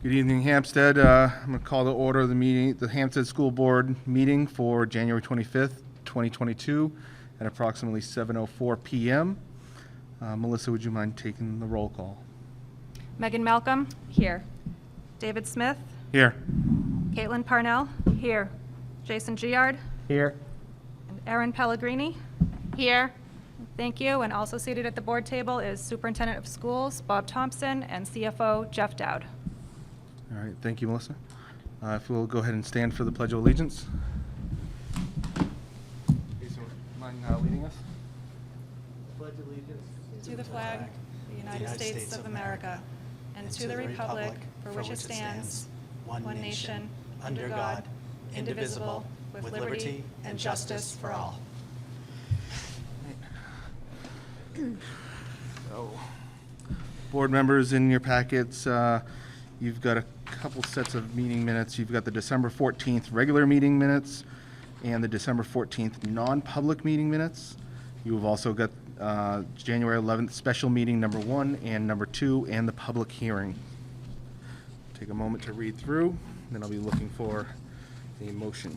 Good evening, Hampstead. I'm going to call to order the meeting, the Hampstead School Board meeting for January 25th, 2022 at approximately 7:04 p.m. Melissa, would you mind taking the roll call? Megan Malcolm? Here. David Smith? Here. Caitlin Parnell? Here. Jason Giard? Here. And Erin Pellegrini? Here. Thank you. And also seated at the board table is Superintendent of Schools, Bob Thompson, and CFO, Jeff Dowd. All right, thank you, Melissa. If we'll go ahead and stand for the Pledge of Allegiance. Jason, mind leading us? Pledge allegiance To the flag, the United States of America, and to the republic for which it stands, one nation, under God, indivisible, with liberty and justice for all. So, board members, in your packets, you've got a couple sets of meeting minutes. You've got the December 14th regular meeting minutes and the December 14th non-public meeting minutes. You've also got January 11th special meeting number 1 and number 2 and the public hearing. Take a moment to read through, then I'll be looking for a motion.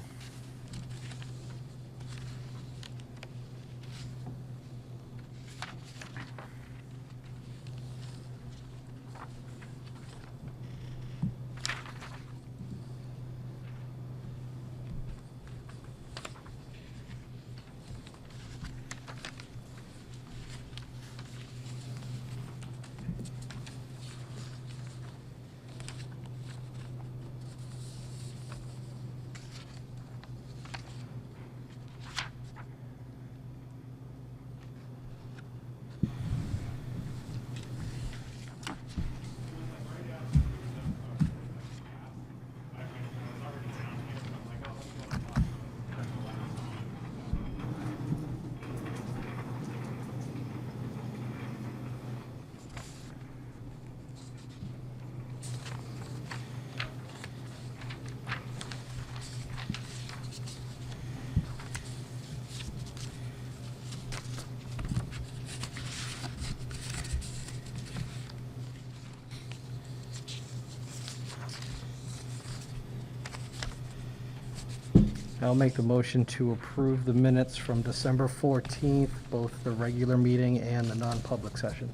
I'll make the motion to approve the minutes from December 14th, both the regular meeting and the non-public session.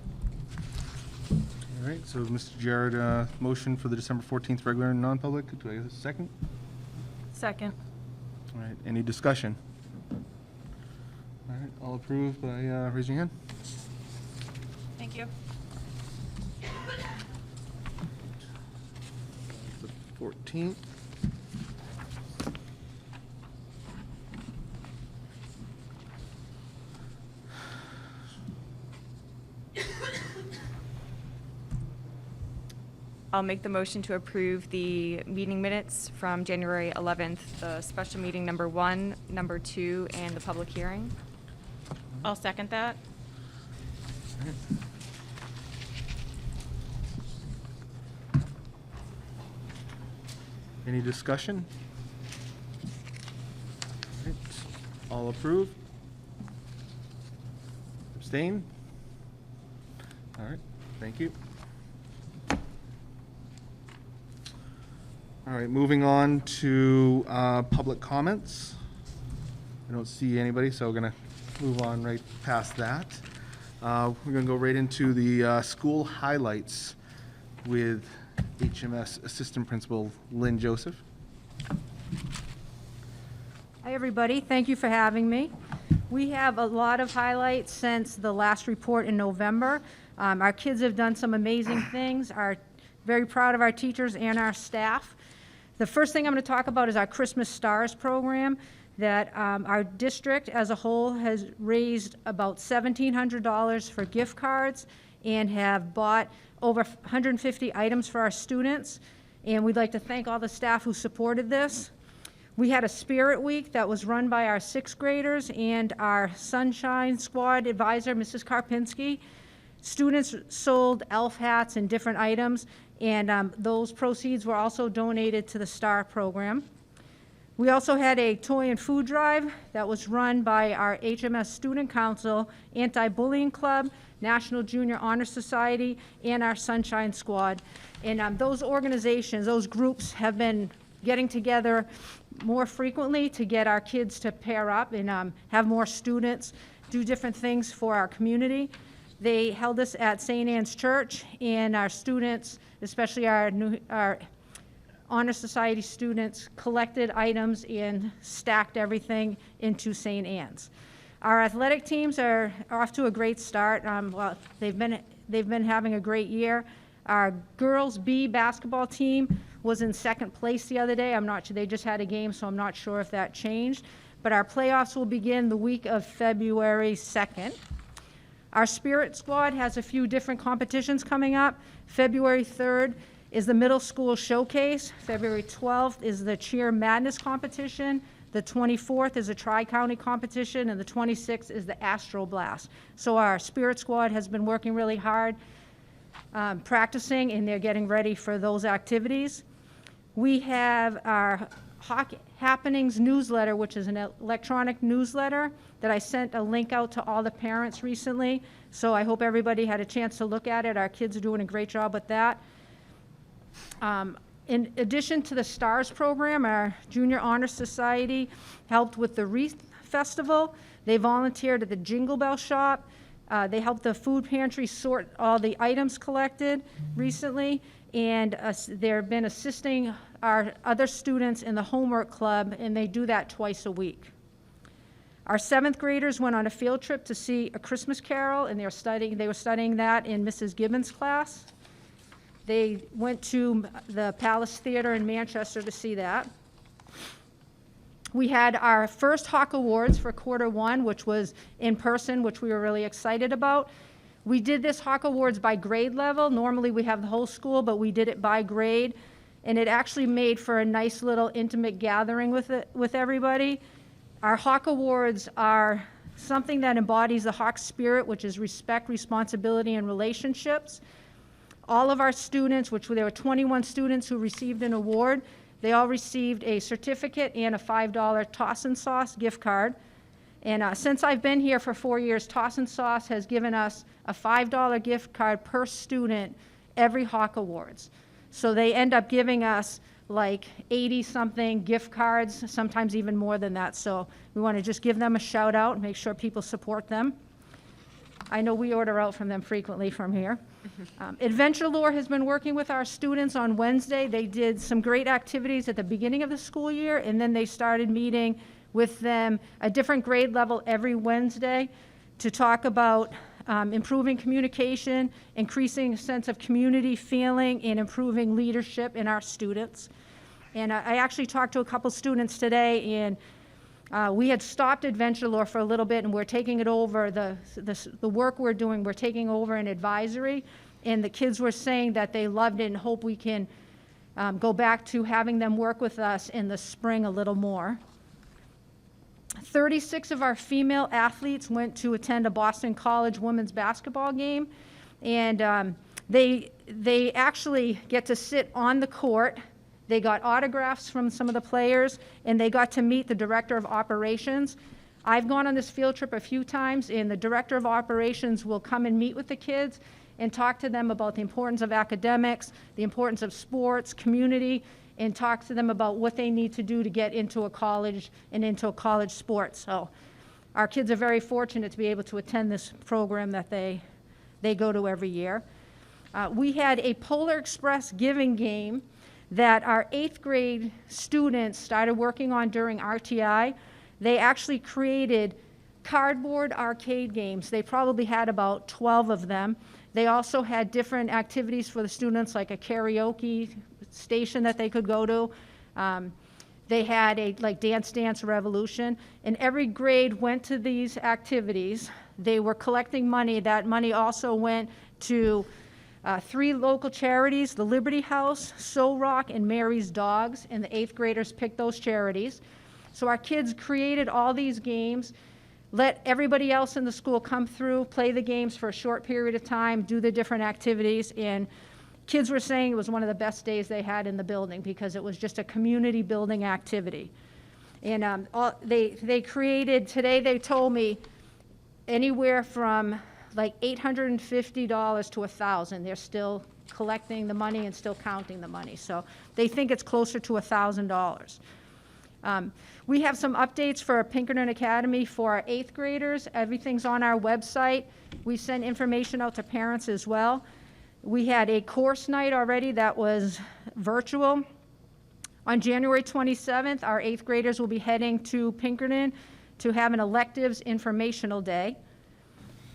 All right, so Mr. Jared, motion for the December 14th regular and non-public. Do I have a second? Second. All right, any discussion? All right, all approved by raising your hand. Thank you. The 14th. I'll make the motion to approve the meeting minutes from January 11th, the special meeting number 1, number 2, and the public hearing. I'll second that. All right. Any discussion? All right, all approved? Abstain? All right, thank you. All right, moving on to public comments. I don't see anybody, so we're going to move on right past that. We're going to go right into the school highlights with HMS Assistant Principal Lynn Joseph. Hi, everybody. Thank you for having me. We have a lot of highlights since the last report in November. Our kids have done some amazing things. Are very proud of our teachers and our staff. The first thing I'm going to talk about is our Christmas Stars program that our district as a whole has raised about $1,700 for gift cards and have bought over 150 items for our students. And we'd like to thank all the staff who supported this. We had a Spirit Week that was run by our 6th graders and our Sunshine Squad advisor, Mrs. Karpinski. Students sold elf hats and different items, and those proceeds were also donated to the STAR program. We also had a toy and food drive that was run by our HMS Student Council, Anti-Bullying Club, National Junior Honor Society, and our Sunshine Squad. And those organizations, those groups have been getting together more frequently to get our kids to pair up and have more students do different things for our community. They held this at St. Anne's Church, and our students, especially our Honor Society students, collected items and stacked everything into St. Anne's. Our athletic teams are off to a great start. Well, they've been having a great year. Our girls B basketball team was in second place the other day. I'm not sure, they just had a game, so I'm not sure if that changed. But our playoffs will begin the week of February 2nd. Our Spirit Squad has a few different competitions coming up. February 3rd is the middle school showcase. February 12th is the Cheer Madness competition. The 24th is a Tri-County competition, and the 26th is the Astro Blast. So our Spirit Squad has been working really hard, practicing, and they're getting ready for those activities. We have our Hockey Happenings newsletter, which is an electronic newsletter that I sent a link out to all the parents recently. So I hope everybody had a chance to look at it. Our kids are doing a great job with that. In addition to the STARS program, our Junior Honor Society helped with the Wreath Festival. They volunteered at the Jingle Bell Shop. They helped the food pantry sort all the items collected recently, and they've been assisting our other students in the homework club, and they do that twice a week. Our 7th graders went on a field trip to see A Christmas Carol, and they were studying that in Mrs. Gibbons' class. They went to the Palace Theater in Manchester to see that. We had our first Hawk Awards for Q1, which was in person, which we were really excited about. We did this Hawk Awards by grade level. Normally we have the whole school, but we did it by grade. And it actually made for a nice little intimate gathering with everybody. Our Hawk Awards are something that embodies the Hawk spirit, which is respect, responsibility, and relationships. All of our students, which there were 21 students who received an award, they all received a certificate and a $5 Toss and Sauce gift card. And since I've been here for 4 years, Toss and Sauce has given us a $5 gift card per student every Hawk Awards. So they end up giving us like 80-something gift cards, sometimes even more than that. So we want to just give them a shout out and make sure people support them. I know we order out from them frequently from here. Adventure Lore has been working with our students on Wednesday. They did some great activities at the beginning of the school year, and then they started meeting with them a different grade level every Wednesday to talk about improving communication, increasing a sense of community feeling, and improving leadership in our students. And I actually talked to a couple students today, and we had stopped Adventure Lore for a little bit, and we're taking it over, the work we're doing, we're taking over an advisory, and the kids were saying that they loved it and hope we can go back to having them work with us in the spring a little more. 36 of our female athletes went to attend a Boston College women's basketball game, and they actually get to sit on the court. They got autographs from some of the players, and they got to meet the director of operations. I've gone on this field trip a few times, and the director of operations will come and meet with the kids and talk to them about the importance of academics, the importance of sports, community, and talk to them about what they need to do to get into a college and into a college sport. So our kids are very fortunate to be able to attend this program that they go to every year. We had a Polar Express giving game that our 8th grade students started working on during RTI. They actually created cardboard arcade games. They probably had about 12 of them. They also had different activities for the students, like a karaoke station that they could go to. They had a Dance Revolution, and every grade went to these activities. They were collecting money. That money also went to 3 local charities, the Liberty House, Soul Rock, and Mary's Dogs, and the 8th graders picked those charities. So our kids created all these games, let everybody else in the school come through, play the games for a short period of time, do the different activities, and kids were saying it was one of the best days they had in the building because it was just a community building activity. And they created, today they told me, anywhere from like $850 to $1,000. They're still collecting the money and still counting the money. So they think it's closer to $1,000. We have some updates for Pinkerton Academy for our 8th graders. Everything's on our website. We send information out to parents as well. We had a course night already that was virtual. On January 27th, our 8th graders will be heading to Pinkerton to have an electives informational day.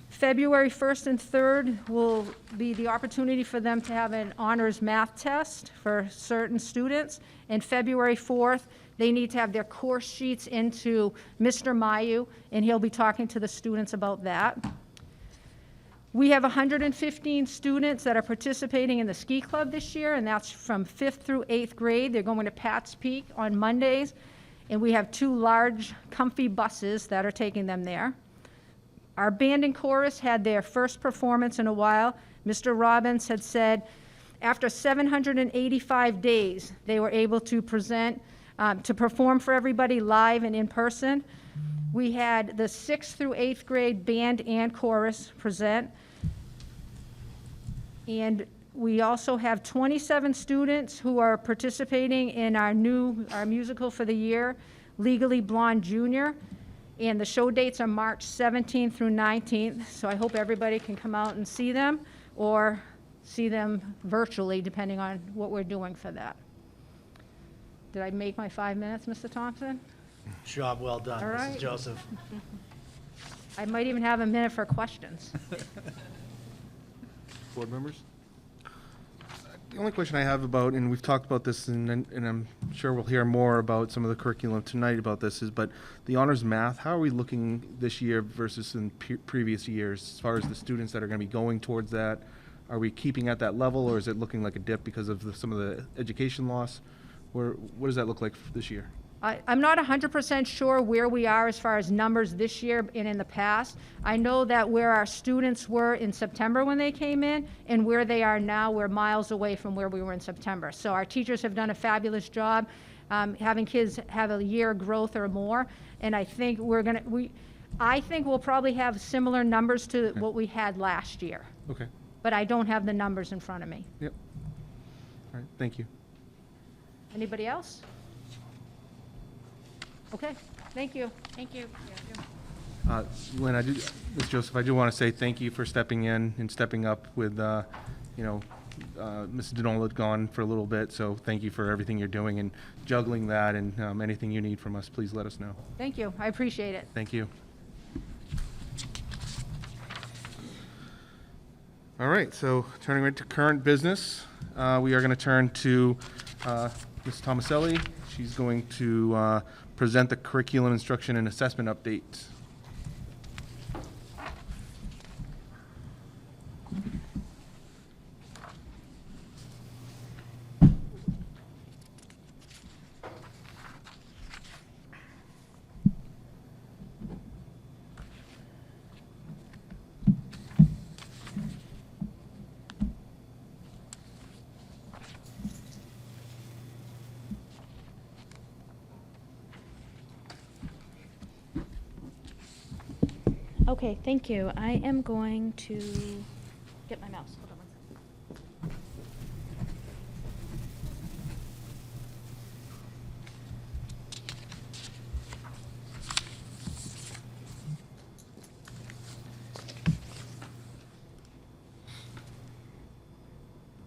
February 1st and 3rd will be the opportunity for them to have an honors math test for certain students. And February 4th, they need to have their course sheets into Mr. Mayu, and he'll be talking to the students about that. We have 115 students that are participating in the ski club this year, and that's from 5th through 8th grade. They're going to Pat's Peak on Mondays, and we have 2 large, comfy buses that are taking them there. Our band and chorus had their first performance in a while. Mr. Robbins had said after 785 days, they were able to to perform for everybody live and in person. We had the 6th through 8th grade band and chorus present. And we also have 27 students who are participating in our musical for the year, Legally Blonde Junior. And the show dates are March 17th through 19th. So I hope everybody can come out and see them or see them virtually, depending on what we're doing for that. Did I make my 5 minutes, Mr. Thompson? Job well done, All right. Mrs. Joseph. I might even have a minute for questions. Board members? The only question I have about, and we've talked about this, and I'm sure we'll hear more about some of the curriculum tonight about this, but the honors math, how are we looking this year versus in previous years as far as the students that are going to be going towards that? Are we keeping at that level, or is it looking like a dip because of some of the education loss? What does that look like this year? I'm not 100% sure where we are as far as numbers this year and in the past. I know that where our students were in September when they came in and where they are now, we're miles away from where we were in September. So our teachers have done a fabulous job having kids have a year growth or more. And I think I think we'll probably have similar numbers to what we had last year. Okay. But I don't have the numbers in front of me. Yep. All right. Thank you. Anybody else? Okay, thank you. Thank you. Lynn, Ms. Joseph, I do want to say thank you for stepping in and stepping up with, Mrs. Denola had gone for a little bit, so thank you for everything you're doing and juggling that, and anything you need from us, please let us know. Thank you, I appreciate it. Thank you. All right, so turning right to current business, we are going to turn to Ms. Tomaselli. She's going to present the curriculum instruction and assessment update. Okay, thank you. I am going to get my mouse. Hold on one second.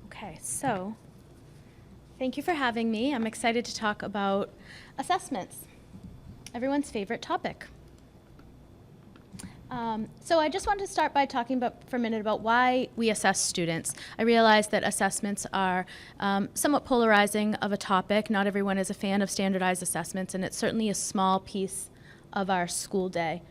Okay, so thank you for having me. I'm excited to talk about assessments, everyone's favorite topic. So I just wanted to start by talking for a minute about why we assess students. I realize that assessments are somewhat polarizing of a topic. Not everyone is a fan of standardized assessments, and it's certainly a small piece of our school day.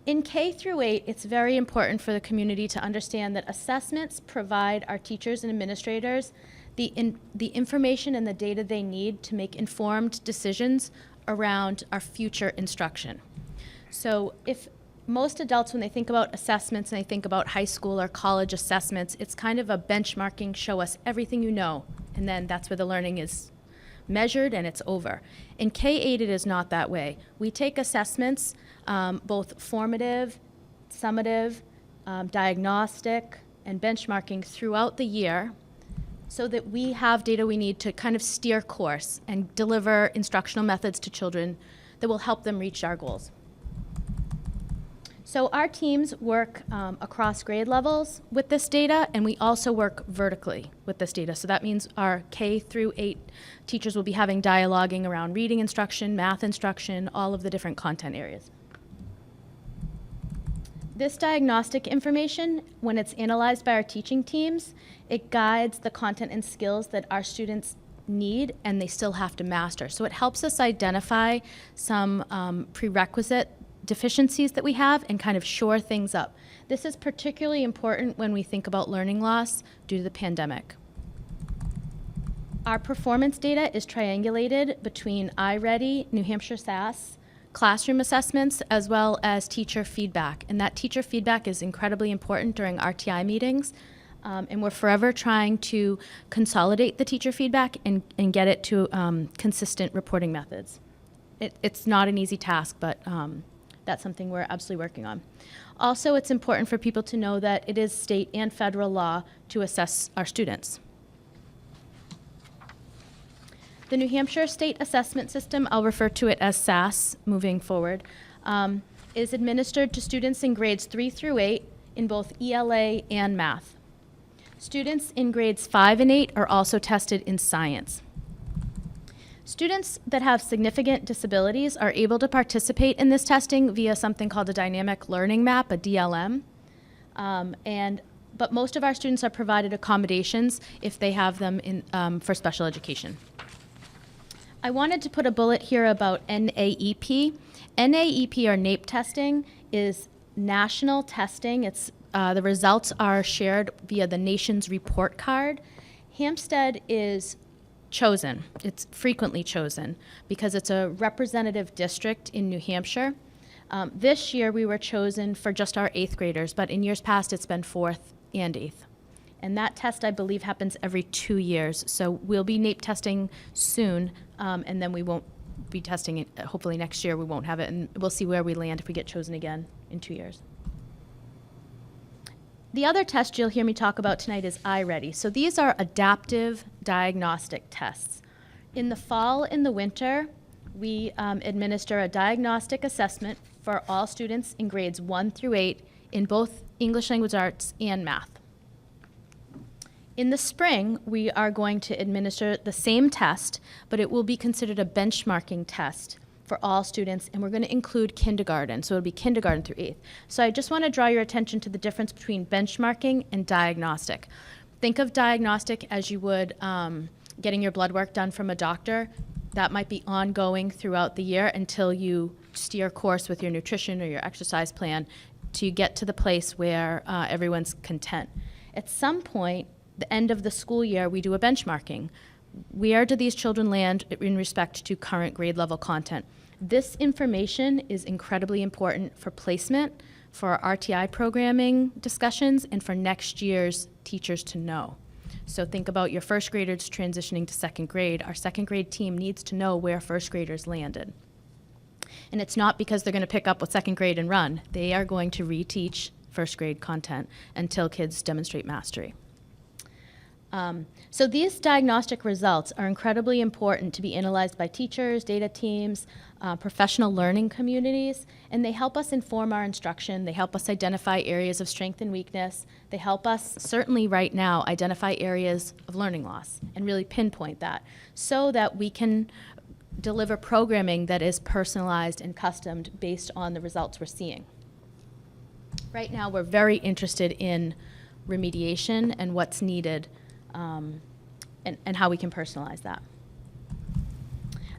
In K through 8, it's very important for the community to understand that assessments provide our teachers and administrators the information and the data they need to make informed decisions around our future instruction. So if most adults, when they think about assessments and they think about high school or college assessments, it's kind of a benchmarking, show us everything you know, and then that's where the learning is measured and it's over. In K-8, it is not that way. We take assessments, both formative, summative, diagnostic, and benchmarking throughout the year, so that we have data we need to kind of steer course and deliver instructional methods to children that will help them reach our goals. So our teams work across grade levels with this data, and we also work vertically with this data. So that means our K through 8 teachers will be having dialoguing around reading instruction, math instruction, all of the different content areas. This diagnostic information, when it's analyzed by our teaching teams, it guides the content and skills that our students need and they still have to master. So it helps us identify some prerequisite deficiencies that we have and kind of shore things up. This is particularly important when we think about learning loss due to the pandemic. Our performance data is triangulated between iReady, New Hampshire SAS, classroom assessments, as well as teacher feedback. And that teacher feedback is incredibly important during RTI meetings. And we're forever trying to consolidate the teacher feedback and get it to consistent reporting methods. It's not an easy task, but that's something we're absolutely working on. Also, it's important for people to know that it is state and federal law to assess our students. The New Hampshire State Assessment System, I'll refer to it as SAS moving forward, is administered to students in grades 3 through 8 in both ELA and math. Students in grades 5 and 8 are also tested in science. Students that have significant disabilities are able to participate in this testing via something called a dynamic learning map, a DLM. But most of our students are provided accommodations if they have them for special education. I wanted to put a bullet here about NAEP. NAEP, or Naep testing, is national testing. The results are shared via the nation's report card. Hampstead is chosen. It's frequently chosen because it's a representative district in New Hampshire. This year we were chosen for just our 8th graders, but in years past it's been 4th and 8th. And that test, I believe, happens every 2 years. So we'll be Naep testing soon, and then we won't be testing it. Hopefully next year we won't have it, and we'll see where we land if we get chosen again in 2 years. The other test you'll hear me talk about tonight is iReady. So these are adaptive diagnostic tests. In the fall and the winter, we administer a diagnostic assessment for all students in grades 1 through 8 in both English language arts and math. In the spring, we are going to administer the same test, but it will be considered a benchmarking test for all students, and we're going to include kindergarten, so it'll be kindergarten through 8th. So I just want to draw your attention to the difference between benchmarking and diagnostic. Think of diagnostic as you would getting your blood work done from a doctor. That might be ongoing throughout the year until you steer course with your nutrition or your exercise plan to get to the place where everyone's content. At some point, the end of the school year, we do a benchmarking. Where do these children land in respect to current grade level content? This information is incredibly important for placement, for our RTI programming discussions, and for next year's teachers to know. So think about your first graders transitioning to 2nd grade. Our 2nd grade team needs to know where first graders landed. And it's not because they're going to pick up with 2nd grade and run. They are going to reteach first grade content until kids demonstrate mastery. So these diagnostic results are incredibly important to be analyzed by teachers, data teams, professional learning communities, and they help us inform our instruction. They help us identify areas of strength and weakness. They help us, certainly right now, identify areas of learning loss and really pinpoint that so that we can deliver programming that is personalized and customed based on the results we're seeing. Right now, we're very interested in remediation and what's needed and how we can personalize that.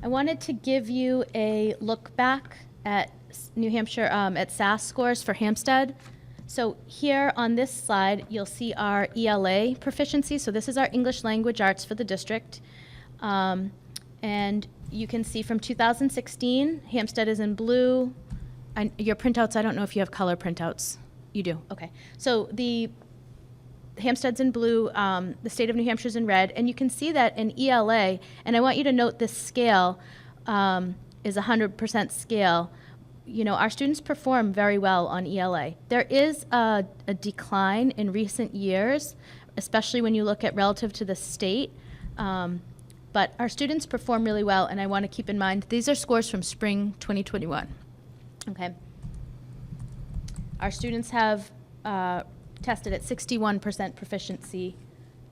I wanted to give you a look back at New Hampshire, at SAS scores for Hampstead. So here on this slide, you'll see our ELA proficiency. So this is our English language arts for the district. And you can see from 2016, Hampstead is in blue. Your printouts, I don't know if you have color printouts. You do, okay. So the Hampstead's in blue, the state of New Hampshire's in red, and you can see that in ELA, and I want you to note this scale is a 100% scale. You know, our students perform very well on ELA. There is a decline in recent years, especially when you look at relative to the state. But our students perform really well, and I want to keep in mind, these are scores from spring 2021. Okay. Our students have tested at 61% proficiency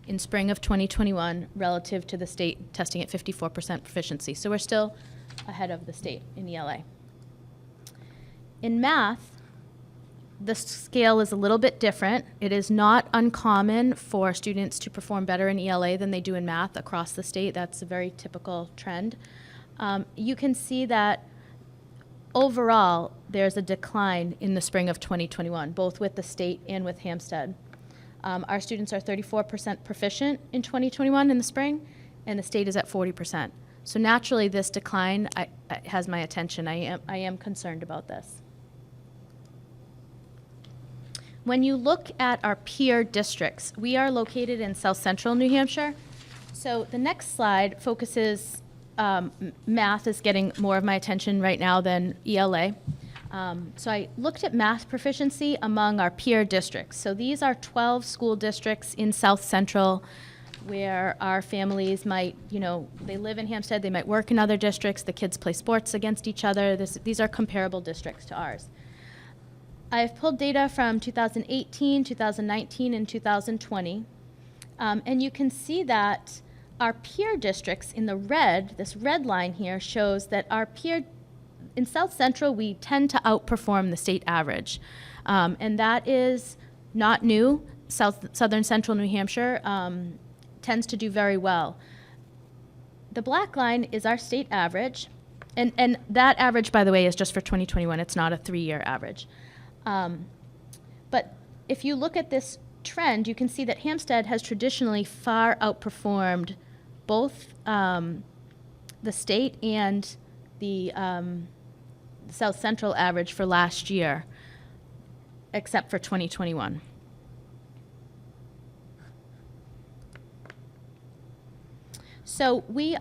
in spring of 2021 relative to the state testing at 54% proficiency. So we're still ahead of the state in ELA. In math, the scale is a little bit different. It is not uncommon for students to perform better in ELA than they do in math across the state. That's a very typical trend. You can see that overall, there's a decline in the spring of 2021, both with the state and with Hampstead. Our students are 34% proficient in 2021 in the spring, and the state is at 40%. So naturally, this decline has my attention. I am concerned about this. When you look at our peer districts, we are located in South Central New Hampshire. So the next slide focuses, math is getting more of my attention right now than ELA. So I looked at math proficiency among our peer districts. So these are 12 school districts in South Central where our families might, they live in Hampstead, they might work in other districts, the kids play sports against each other. These are comparable districts to ours. I've pulled data from 2018, 2019, and 2020. And you can see that our peer districts in the red, this red line here, shows that our peer, in South Central, we tend to outperform the state average. And that is not new. Southern Central New Hampshire tends to do very well. The black line is our state average. And that average, by the way, is just for 2021. It's not a 3-year average. But if you look at this trend, you can see that Hampstead has traditionally far outperformed both the state and the South Central average for last year, except for 2021. So we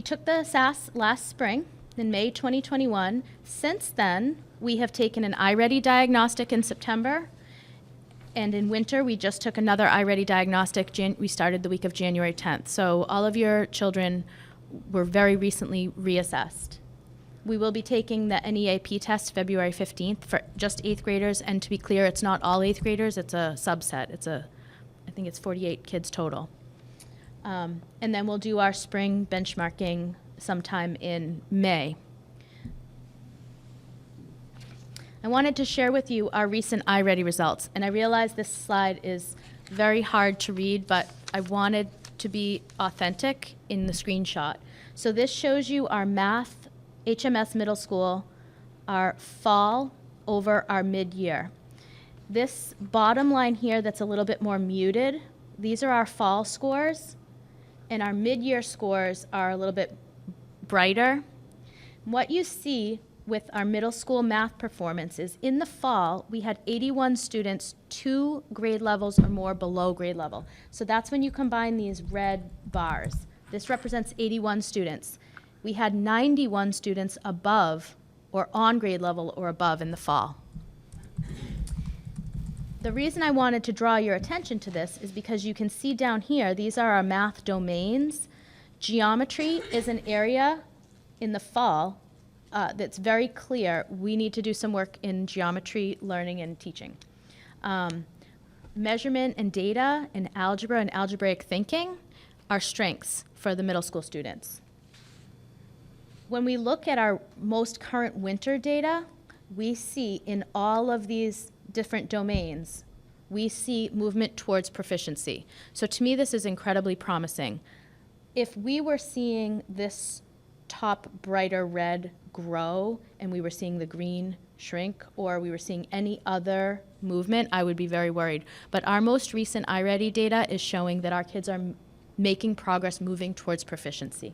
took the SAS last spring, in May 2021. Since then, we have taken an iReady diagnostic in September, and in winter, we just took another iReady diagnostic. We started the week of January 10th. So all of your children were very recently reassessed. We will be taking the Naep test February 15th for just 8th graders, and to be clear, it's not all 8th graders, it's a subset. I think it's 48 kids total. And then we'll do our spring benchmarking sometime in May. I wanted to share with you our recent iReady results, and I realize this slide is very hard to read, but I wanted to be authentic in the screenshot. So this shows you our math HMS middle school, our fall over our mid-year. This bottom line here that's a little bit more muted, these are our fall scores, and our mid-year scores are a little bit brighter. What you see with our middle school math performance is in the fall, we had 81 students 2 grade levels or more below grade level. So that's when you combine these red bars. This represents 81 students. We had 91 students above or on grade level or above in the fall. The reason I wanted to draw your attention to this is because you can see down here, these are our math domains. Geometry is an area in the fall that's very clear. We need to do some work in geometry learning and teaching. Measurement and data and algebra and algebraic thinking are strengths for the middle school students. When we look at our most current winter data, we see in all of these different domains, we see movement towards proficiency. So to me, this is incredibly promising. If we were seeing this top brighter red grow and we were seeing the green shrink, or we were seeing any other movement, I would be very worried. But our most recent iReady data is showing that our kids are making progress moving towards proficiency.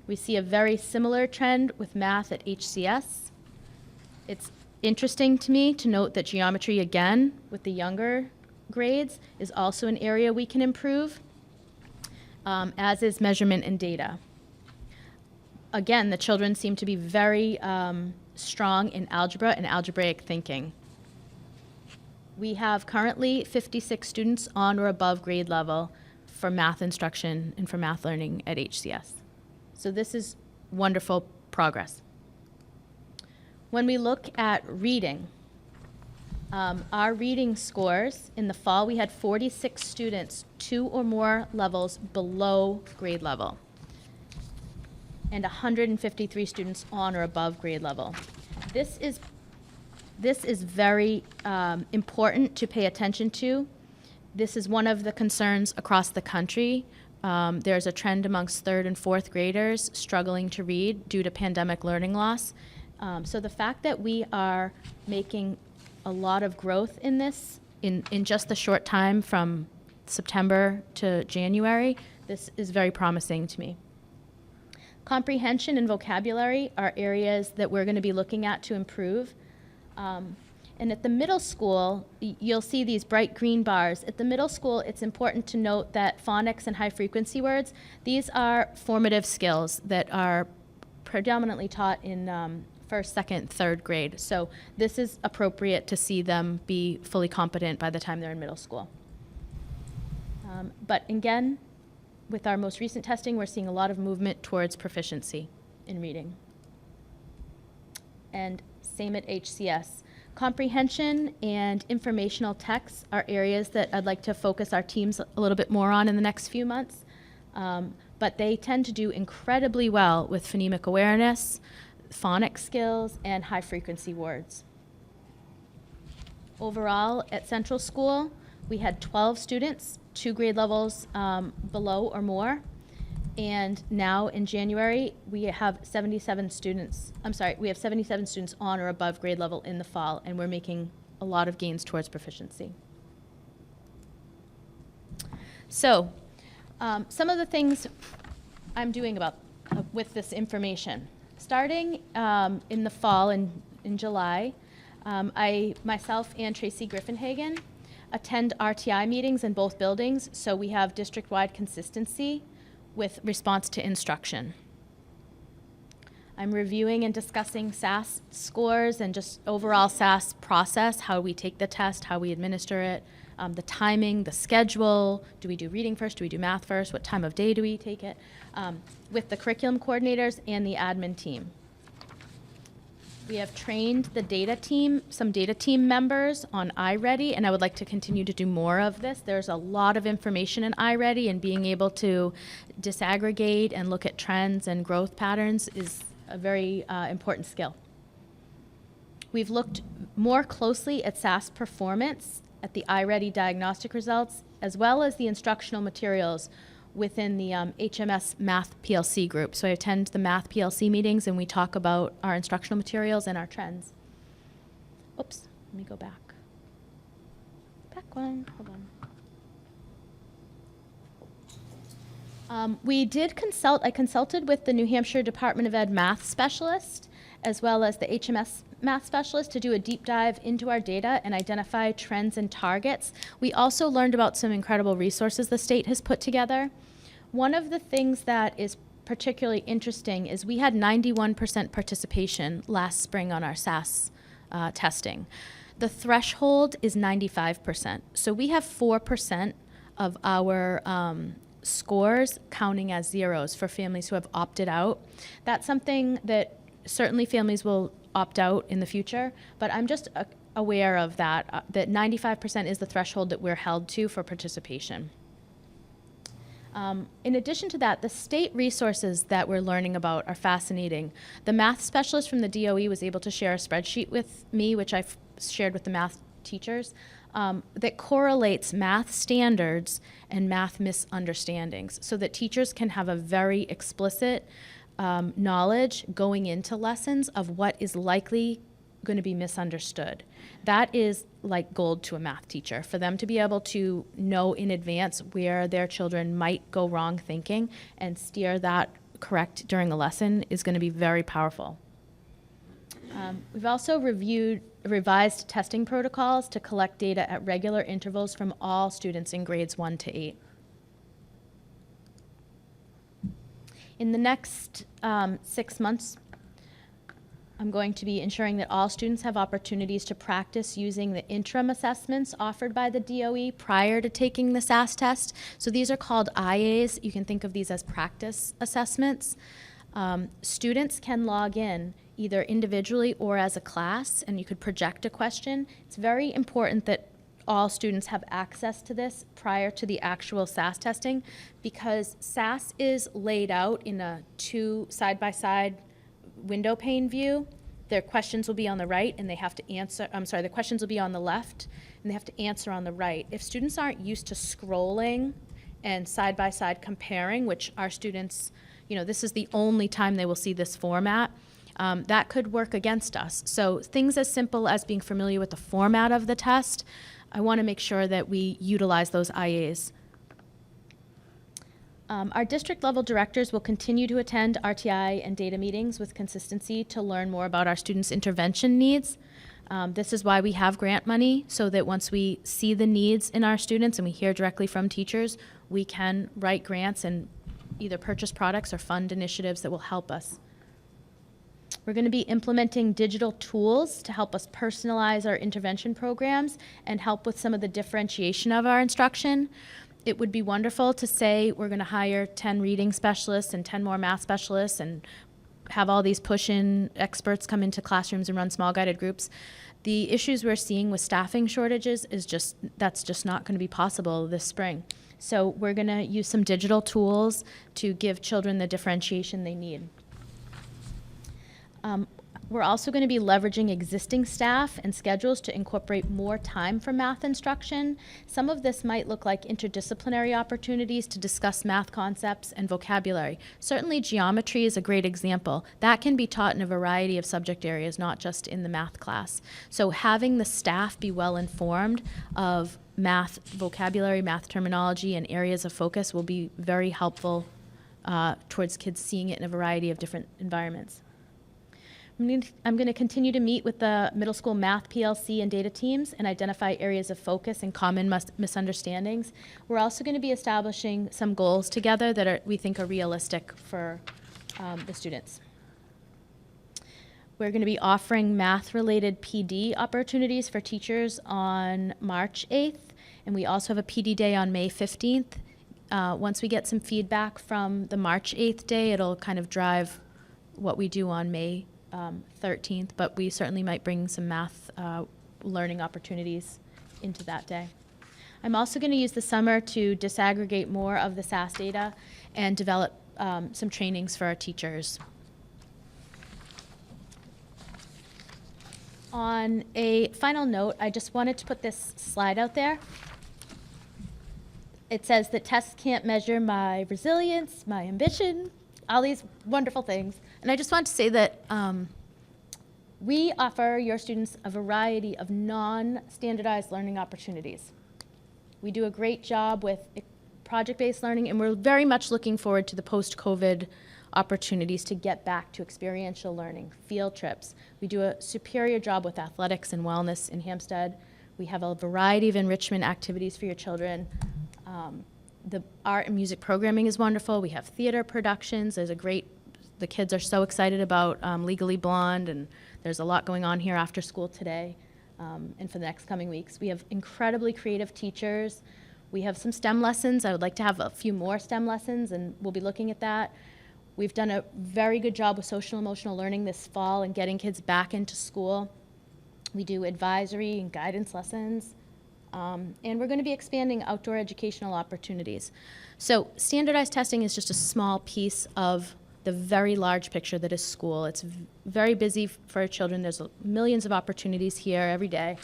We see a very similar trend with math at HCS. It's interesting to me to note that geometry, again, with the younger grades, is also an area we can improve, as is measurement and data. Again, the children seem to be very strong in algebra and algebraic thinking. We have currently 56 students on or above grade level for math instruction and for math learning at HCS. So this is wonderful progress. When we look at reading, our reading scores, in the fall we had 46 students 2 or more levels below grade level, and 153 students on or above grade level. This is very important to pay attention to. This is one of the concerns across the country. There's a trend amongst 3rd and 4th graders struggling to read due to pandemic learning loss. So the fact that we are making a lot of growth in this in just the short time from September to January, this is very promising to me. Comprehension and vocabulary are areas that we're going to be looking at to improve. And at the middle school, you'll see these bright green bars. At the middle school, it's important to note that phonics and high-frequency words, these are formative skills that are predominantly taught in 1st, 2nd, 3rd grade. So this is appropriate to see them be fully competent by the time they're in middle school. But again, with our most recent testing, we're seeing a lot of movement towards proficiency in reading. And same at HCS. Comprehension and informational texts are areas that I'd like to focus our teams a little bit more on in the next few months. But they tend to do incredibly well with phonemic awareness, phonics skills, and high-frequency words. Overall, at Central School, we had 12 students, 2 grade levels below or more. And now in January, we have 77 students. We have 77 students on or above grade level in the fall, and we're making a lot of gains towards proficiency. So, some of the things I'm doing with this information. Starting in the fall, in July, I myself and Tracy Griffinhagen attend RTI meetings in both buildings, so we have district-wide consistency with response to instruction. I'm reviewing and discussing SAS scores and just overall SAS process, how we take the test, how we administer it, the timing, the schedule, do we do reading first, do we do math first, what time of day do we take it, with the curriculum coordinators and the admin team. We have trained the data team, some data team members on iReady, and I would like to continue to do more of this. There's a lot of information in iReady, and being able to disaggregate and look at trends and growth patterns is a very important skill. We've looked more closely at SAS performance, at the iReady diagnostic results, as well as the instructional materials within the HMS Math PLC group. So I attend the Math PLC meetings and we talk about our instructional materials and our trends. Oops, let me go back. Back one, hold on. I consulted with the New Hampshire Department of Ed math specialist, as well as the HMS math specialist, to do a deep dive into our data and identify trends and targets. We also learned about some incredible resources the state has put together. One of the things that is particularly interesting is we had 91% participation last spring on our SAS testing. The threshold is 95%. So we have 4% of our scores counting as zeros for families who have opted out. That's something that certainly families will opt out in the future, but I'm just aware of that, that 95% is the threshold that we're held to for participation. In addition to that, the state resources that we're learning about are fascinating. The math specialist from the DOE was able to share a spreadsheet with me, which I've shared with the math teachers, that correlates math standards and math misunderstandings so that teachers can have a very explicit knowledge going into lessons of what is likely going to be misunderstood. That is like gold to a math teacher, for them to be able to know in advance where their children might go wrong thinking and steer that correct during a lesson is going to be very powerful. We've also revised testing protocols to collect data at regular intervals from all students in grades 1 to 8. In the next 6 months, I'm going to be ensuring that all students have opportunities to practice using the interim assessments offered by the DOE prior to taking the SAS test. So these are called IAs. You can think of these as practice assessments. Students can log in either individually or as a class, and you could project a question. It's very important that all students have access to this prior to the actual SAS testing, because SAS is laid out in a two side-by-side window pane view. Their questions will be on the right and they have to answer, the questions will be on the left and they have to answer on the right. If students aren't used to scrolling and side-by-side comparing, which our students, this is the only time they will see this format, that could work against us. So things as simple as being familiar with the format of the test, I want to make sure that we utilize those IAs. Our district level directors will continue to attend RTI and data meetings with consistency to learn more about our students' intervention needs. This is why we have grant money, so that once we see the needs in our students and we hear directly from teachers, we can write grants and either purchase products or fund initiatives that will help us. We're going to be implementing digital tools to help us personalize our intervention programs and help with some of the differentiation of our instruction. It would be wonderful to say we're going to hire 10 reading specialists and 10 more math specialists and have all these push-in experts come into classrooms and run small guided groups. The issues we're seeing with staffing shortages that's just not going to be possible this spring. So we're going to use some digital tools to give children the differentiation they need. We're also going to be leveraging existing staff and schedules to incorporate more time for math instruction. Some of this might look like interdisciplinary opportunities to discuss math concepts and vocabulary. Certainly geometry is a great example. That can be taught in a variety of subject areas, not just in the math class. So having the staff be well informed of math vocabulary, math terminology, and areas of focus will be very helpful towards kids seeing it in a variety of different environments. I'm going to continue to meet with the middle school math PLC and data teams and identify areas of focus and common misunderstandings. We're also going to be establishing some goals together that we think are realistic for the students. We're going to be offering math-related PD opportunities for teachers on March 8th, and we also have a PD day on May 15th. Once we get some feedback from the March 8th day, it'll kind of drive what we do on May 13th, but we certainly might bring some math learning opportunities into that day. I'm also going to use the summer to disaggregate more of the SAS data and develop some trainings for our teachers. On a final note, I just wanted to put this slide out there. It says that tests can't measure my resilience, my ambition, all these wonderful things. And I just want to say that we offer your students a variety of non-standardized learning opportunities. We do a great job with project-based learning, and we're very much looking forward to the post-COVID opportunities to get back to experiential learning, field trips. We do a superior job with athletics and wellness in Hampstead. We have a variety of enrichment activities for your children. The art and music programming is wonderful. We have theater productions. The kids are so excited about Legally Blonde, and there's a lot going on here after school today and for the next coming weeks. We have incredibly creative teachers. We have some STEM lessons. I would like to have a few more STEM lessons, and we'll be looking at that. We've done a very good job with social emotional learning this fall and getting kids back into school. We do advisory and guidance lessons. And we're going to be expanding outdoor educational opportunities. So standardized testing is just a small piece of the very large picture that is school. It's very busy for our children. There's millions of opportunities here every day.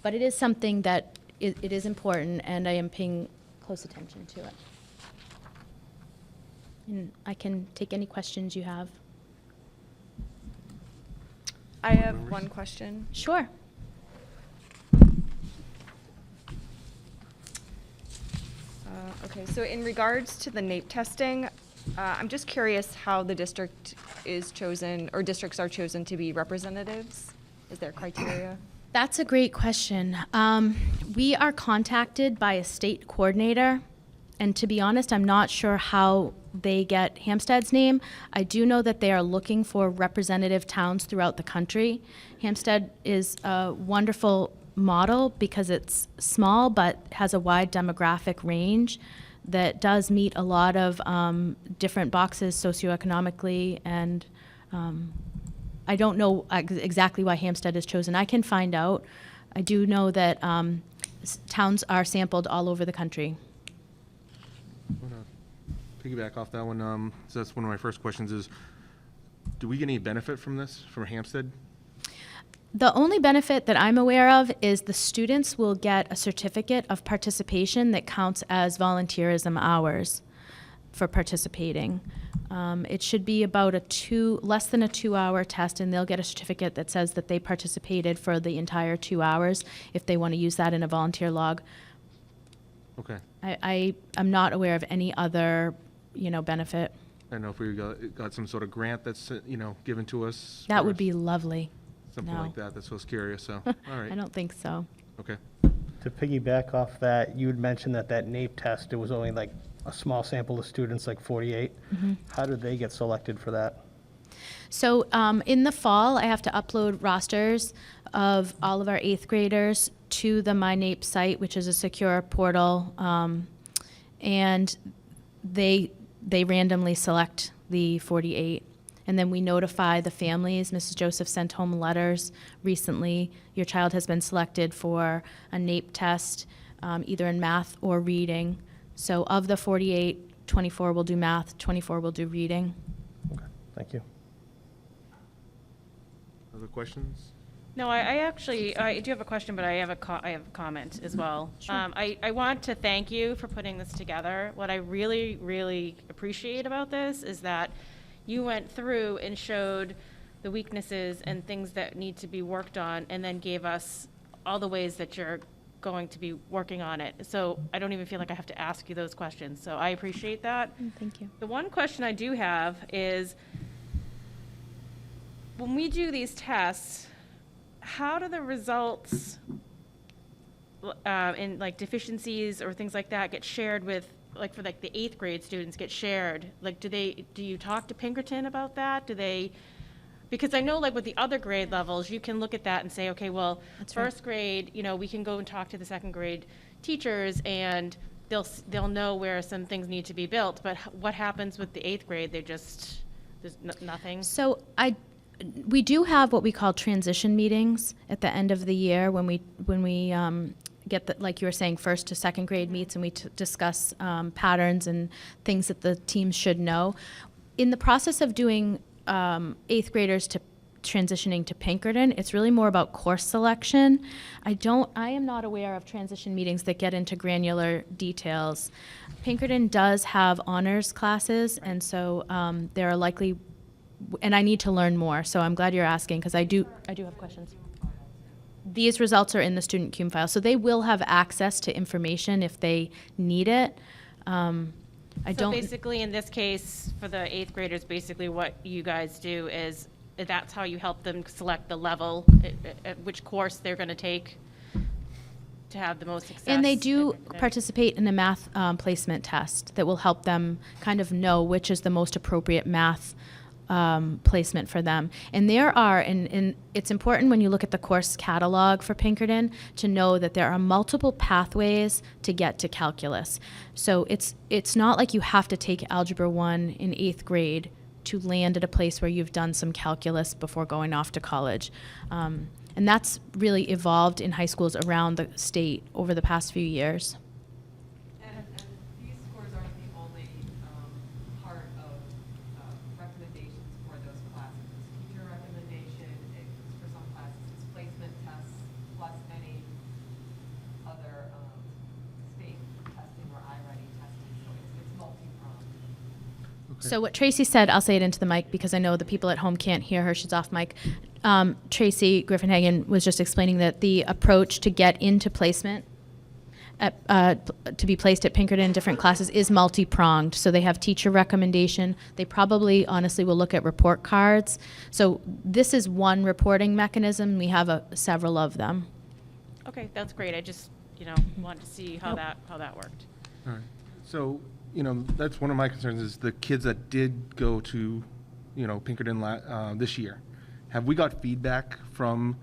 But it is something that it is important, and I am paying close attention to it. And I can take any questions you have. I have one question. Sure. Okay, so in regards to the Naep testing, I'm just curious how the district is chosen, or districts are chosen to be representatives. Is there criteria? That's a great question. We are contacted by a state coordinator And to be honest, I'm not sure how they get Hampstead's name. I do know that they are looking for representative towns throughout the country. Hampstead is a wonderful model because it's small but has a wide demographic range that does meet a lot of different boxes socioeconomically, and I don't know exactly why Hampstead is chosen. I can find out. I do know that towns are sampled all over the country. I'm gonna piggyback off that one. So that's one of my first questions is, do we get any benefit from this, from Hampstead? The only benefit that I'm aware of is the students will get a certificate of participation that counts as volunteerism hours for participating. It should be about less than a 2-hour test, and they'll get a certificate that says that they participated for the entire 2 hours if they want to use that in a volunteer log. Okay. I am not aware of any other, benefit. I don't know if we got some sort of grant that's, given to us. That for would be lovely. something no. like that. That's what I was curious, so, all right. I don't think so. Okay. To piggyback off that, you had mentioned that Naep test, it was only like a small sample of students, like 48. How did they get selected for that? So in the fall, I have to upload rosters of all of our 8th graders to the My Naep site, which is a secure portal, and they randomly select the 48. And then we notify the families. Mrs. Joseph sent home letters recently. Your child has been selected for a Naep test, either in math or reading. So of the 48, 24 will do math, 24 will do reading. Okay, thank you. Other questions? No, I do have a question, but I have a comment as well. I want to thank you for putting this together. What I really, really appreciate about this is that you went through and showed the weaknesses and things that need to be worked on, and then gave us all the ways that you're going to be working on it. So I don't even feel like I have to ask you those questions. So I appreciate that. Thank you. The one question I do have is, when we do these tests, how do the results in like deficiencies or things like that get shared with, like for like the 8th grade students get shared? Like, do you talk to Pinkerton about that? Because I know like with the other grade levels, you can look at that and say, okay, well, That's right. 1st grade, we can go and talk to the 2nd grade teachers and they'll know where some things need to be built. But what happens with the 8th grade? there's nothing. So we do have what we call transition meetings at the end of the year when we get the, like you were saying, 1st to 2nd grade meets, and we discuss patterns and things that the teams should know. In the process of doing 8th graders to transitioning to Pinkerton, it's really more about course selection. I am not aware of transition meetings that get into granular details. Pinkerton does have honors classes, and so there are likely, and I need to learn more, so I'm glad you're asking, because I do have questions. These results are in the student CUME file, so they will have access to information if they need it. So basically, in this case, for the 8th graders, basically what you guys do is, that's how you help them select the level, at which course they're going to take to have the most success. And they do participate in a math placement test that will help them kind of know which is the most appropriate math placement for them. And there are, and it's important when you look at the course catalog for Pinkerton to know that there are multiple pathways to get to calculus. So it's not like you have to take Algebra 1 in 8th grade to land at a place where you've done some calculus before going off to college. And that's really evolved in high schools around the state over the past few years. And these scores aren't the only part of recommendations for those classes. It's teacher recommendation, for some classes, it's placement tests, plus any other state testing or iReady testing, so it's multi-pronged. So what Tracy said, I'll say it into the mic because I know the people at home can't hear her. She's off mic. Tracy Griffin-Hagen was just explaining that the approach to get into placement, to be placed at Pinkerton in different classes, is multi-pronged. So they have teacher recommendation. They probably, honestly, will look at report cards. So this is one reporting mechanism. We have several of them. Okay, that's great. I just, wanted to see how that worked. All right. So, that's one of my concerns is the kids that did go to, Pinkerton this year. Have we got feedback from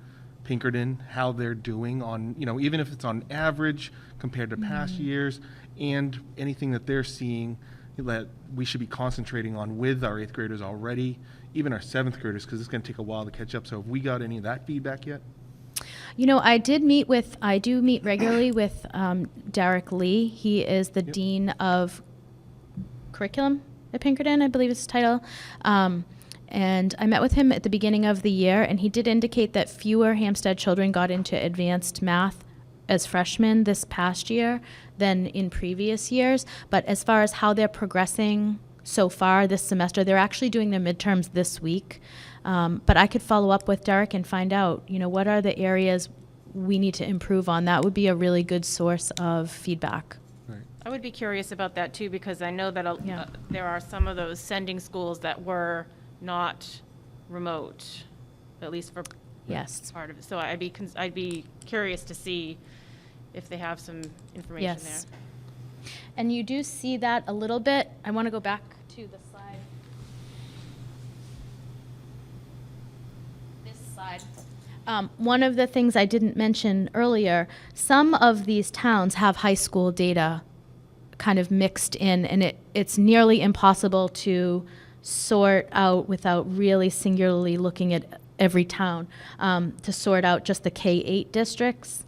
Pinkerton, how they're doing on, even if it's on average compared to past years, and anything that they're seeing that we should be concentrating on with our 8th graders already, even our 7th graders, because it's going to take a while to catch up. So have we got any of that feedback yet? I do meet regularly with Derek Lee. He is the Dean of Curriculum at Pinkerton, I believe is his title. And I met with him at the beginning of the year, and he did indicate that fewer Hampstead children got into advanced math as freshmen this past year than in previous years. But as far as how they're progressing so far this semester, they're actually doing their midterms this week. But I could follow up with Derek and find out, what are the areas we need to improve on. That would be a really good source of feedback. Right. I would be curious about that too, because I know that Yeah. there are some of those sending schools that were not remote, at least for Yes. part of it. So I'd be curious to see if they have some information there. Yes. And you do see that a little bit. I want to go back to the slide. This slide. One of the things I didn't mention earlier, some of these towns have high school data kind of mixed in, and it's nearly impossible to sort out without really singularly looking at every town, to sort out just the K-8 districts.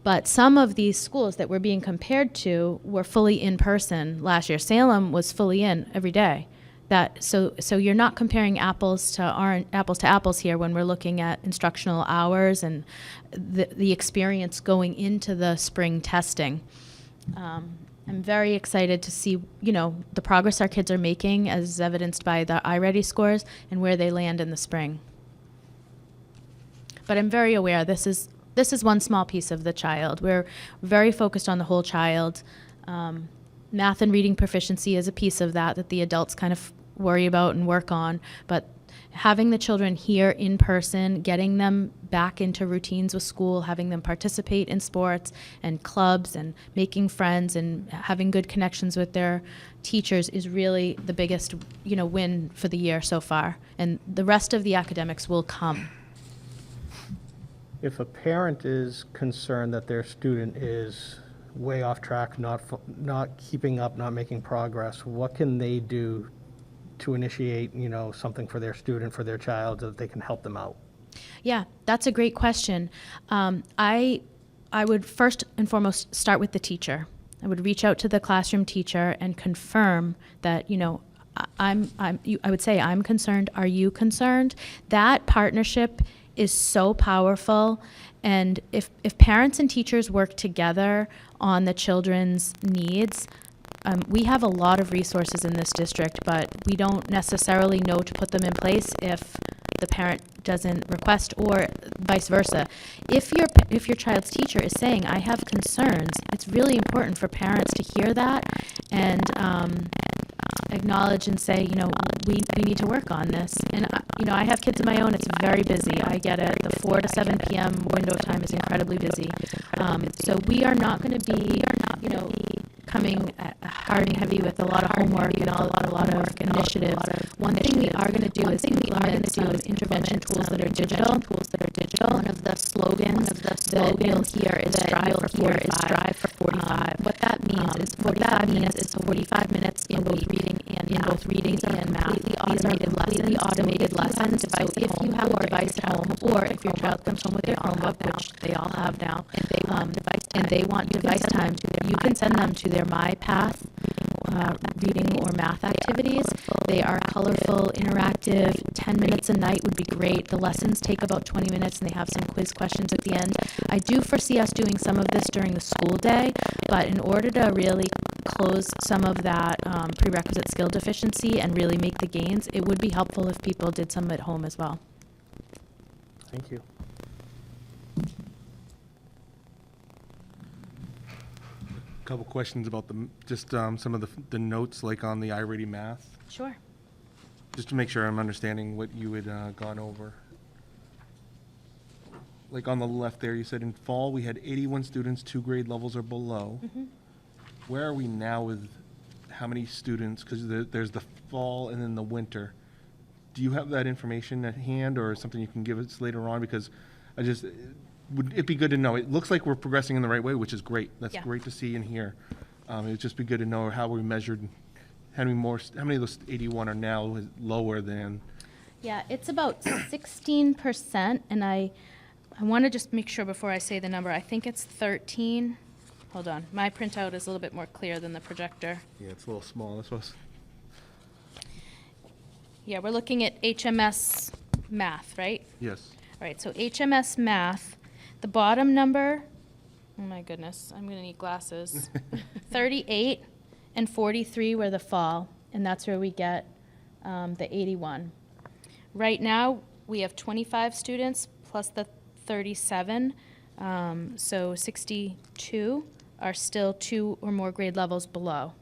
But some of these schools that we're being compared to were fully in person last year. Salem was fully in every day. So you're not comparing apples to apples here when we're looking at instructional hours and the experience going into the spring testing. I'm very excited to see, the progress our kids are making as evidenced by the iReady scores and where they land in the spring. But I'm very aware this is one small piece of the child. We're very focused on the whole child. Math and reading proficiency is a piece of that the adults kind of worry about and work on. But having the children here in person, getting them back into routines with school, having them participate in sports and clubs and making friends and having good connections with their teachers is really the biggest, win for the year so far. And the rest of the academics will come. If a parent is concerned that their student is way off track, not keeping up, not making progress, what can they do to initiate, something for their student, for their child, so that they can help them out? Yeah, that's a great question. I would first and foremost start with the teacher. I would reach out to the classroom teacher and confirm that, I would say, I'm concerned. Are you concerned? That partnership is so powerful. And if parents and teachers work together on the children's needs, we have a lot of resources in this district, but we don't necessarily know to put them in place if the parent doesn't request, or vice versa. If your child's teacher is saying, I have concerns, it's really important for parents to hear that and acknowledge and say, we need to work on this. And, I have kids of my own. It's very busy. I get it. The 4 to 7 p.m. window of time is incredibly busy. So we are not going to be, coming hard and heavy with a lot of homework and a lot of initiatives. One thing we are going to do is implement some intervention tools that are digital. One of the slogans that you'll hear is strive for 45. What that means is 45 minutes in both reading and math. Completely automated lessons. So if you have a device at home, or if your child comes home with their Chromebook, which they all have now, and they want device time, you can send them to their MyPath reading or math activities. They are colorful, interactive. 10 minutes a night would be great. The lessons take about 20 minutes, and they have some quiz questions at the end. I do foresee us doing some of this during the school day, but in order to really close some of that prerequisite skill deficiency and really make the gains, it would be helpful if people did some at home as well. Thank you. Couple questions about some of the notes, like on the iReady math, Sure. just to make sure I'm understanding what you had gone over. Like on the left there, you said in fall we had 81 students 2 grade levels or below. where are we now with how many students, because there's the fall and then the winter. Do you have that information at hand, or something you can give us later on? Because would it be good to know? It looks like we're progressing in the right way, which is great. That's Yeah. great to see and hear. It would just be good to know how we measured, how many of those 81 are now lower than, Yeah, it's about 16%, and I want to just make sure before I say the number. I think it's 13. Hold on. My printout is a little bit more clear than the projector. yeah, it's a little small. That's what's, Yeah, we're looking at HMS math, right? yes. All right, so HMS math, the bottom number, oh my goodness, I'm going to need glasses. 38 and 43 were the fall, and that's where we get the 81. Right now, we have 25 students plus the 37, so 62 are still 2 or more grade levels below.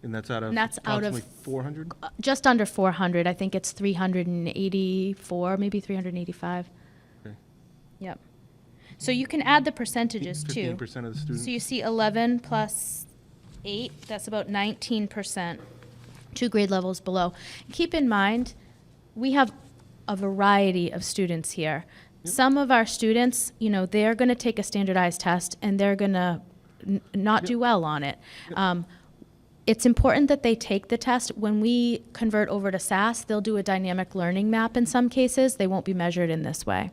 And that's out of And that's out of- approximately 400? Just under 400. I think it's 384, maybe 385. Okay. Yep. So you can add the percentages too. 15% of the students? So you see 11 plus 8, that's about 19%, 2 grade levels below. Keep in mind, we have a variety of students here. Some of our students, you know, they're going to take a standardized test and they're going to not do well on it. It's important that they take the test. When we convert over to SAS, they'll do a dynamic learning map in some cases. They won't be measured in this way.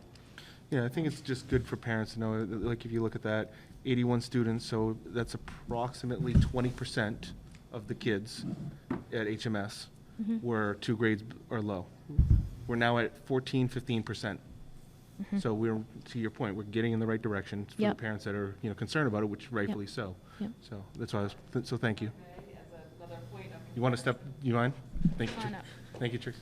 Yeah, I think it's just good for parents to know, like, if you look at that, 81 students, so that's approximately 20% of the kids at HMS were 2 grades or low. We're now at 15%. So we're, to your point, we're getting in the right direction for the Yep. parents that are, concerned about it, which rightfully so. Yep. So that's why so thank you. As another point of You want to step, you mind? Thank you. Come on Trish. up. Thank you, Trix.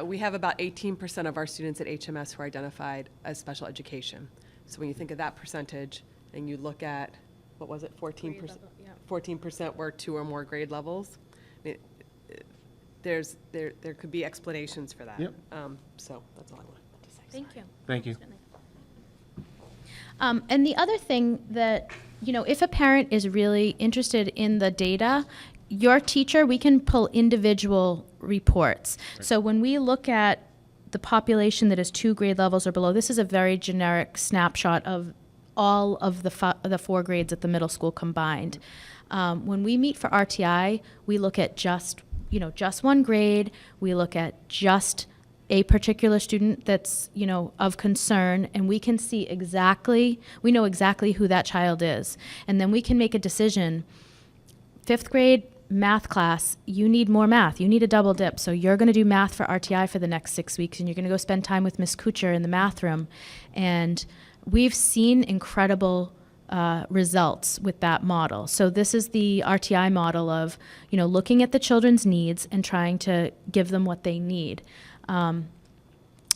We have about 18% of our students at HMS who are identified as special education. So when you think of that percentage, and you look at, what was it, 14%? level, yeah. 14% were 2 or more grade levels. I mean, there could be explanations for that. Yep. So that's all I wanted to say. Thank you. Thank you. And the other thing that, if a parent is really interested in the data, your teacher, we can pull individual reports. So when we look at the population that is 2 grade levels or below, this is a very generic snapshot of all of the 4 grades at the middle school combined. When we meet for RTI, we look at just 1 grade. We look at just a particular student that's, of concern, and we can see we know exactly who that child is. And then we can make a decision. 5th grade math class, you need more math. You need a double dip. So you're going to do math for RTI for the next 6 weeks, and you're going to go spend time with Miss Kuchar in the math room. And we've seen incredible results with that model. So this is the RTI model of, looking at the children's needs and trying to give them what they need. And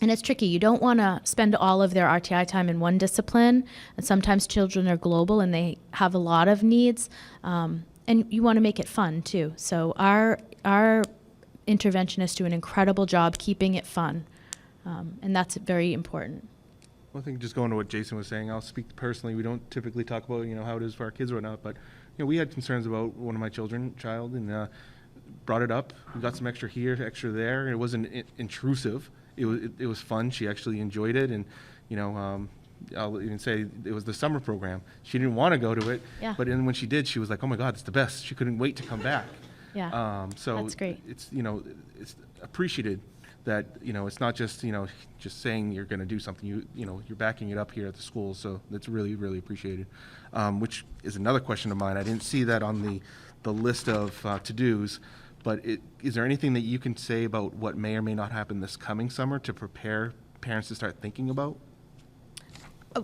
it's tricky. You don't want to spend all of their RTI time in one discipline. And sometimes children are global and they have a lot of needs. And you want to make it fun too. So our interventionists do an incredible job keeping it fun. And that's very important. Well, I think just going to what Jason was saying, I'll speak personally. We don't typically talk about, how it is for our kids or whatnot, but, we had concerns about one of my child, and brought it up. We got some extra here, extra there, and it wasn't intrusive. It was fun. She actually enjoyed it, and, I'll even say it was the summer program. She didn't want to go to it, Yeah. but then when she did, she was like, oh my God, it's the best. She couldn't wait to come back. Yeah, So that's great. It's, it's appreciated that, it's not just, just saying you're going to do something. You're backing it up here at the school, so that's really, really appreciated. Which is another question of mine. I didn't see that on the list of to-dos, but is there anything that you can say about what may or may not happen this coming summer to prepare parents to start thinking about?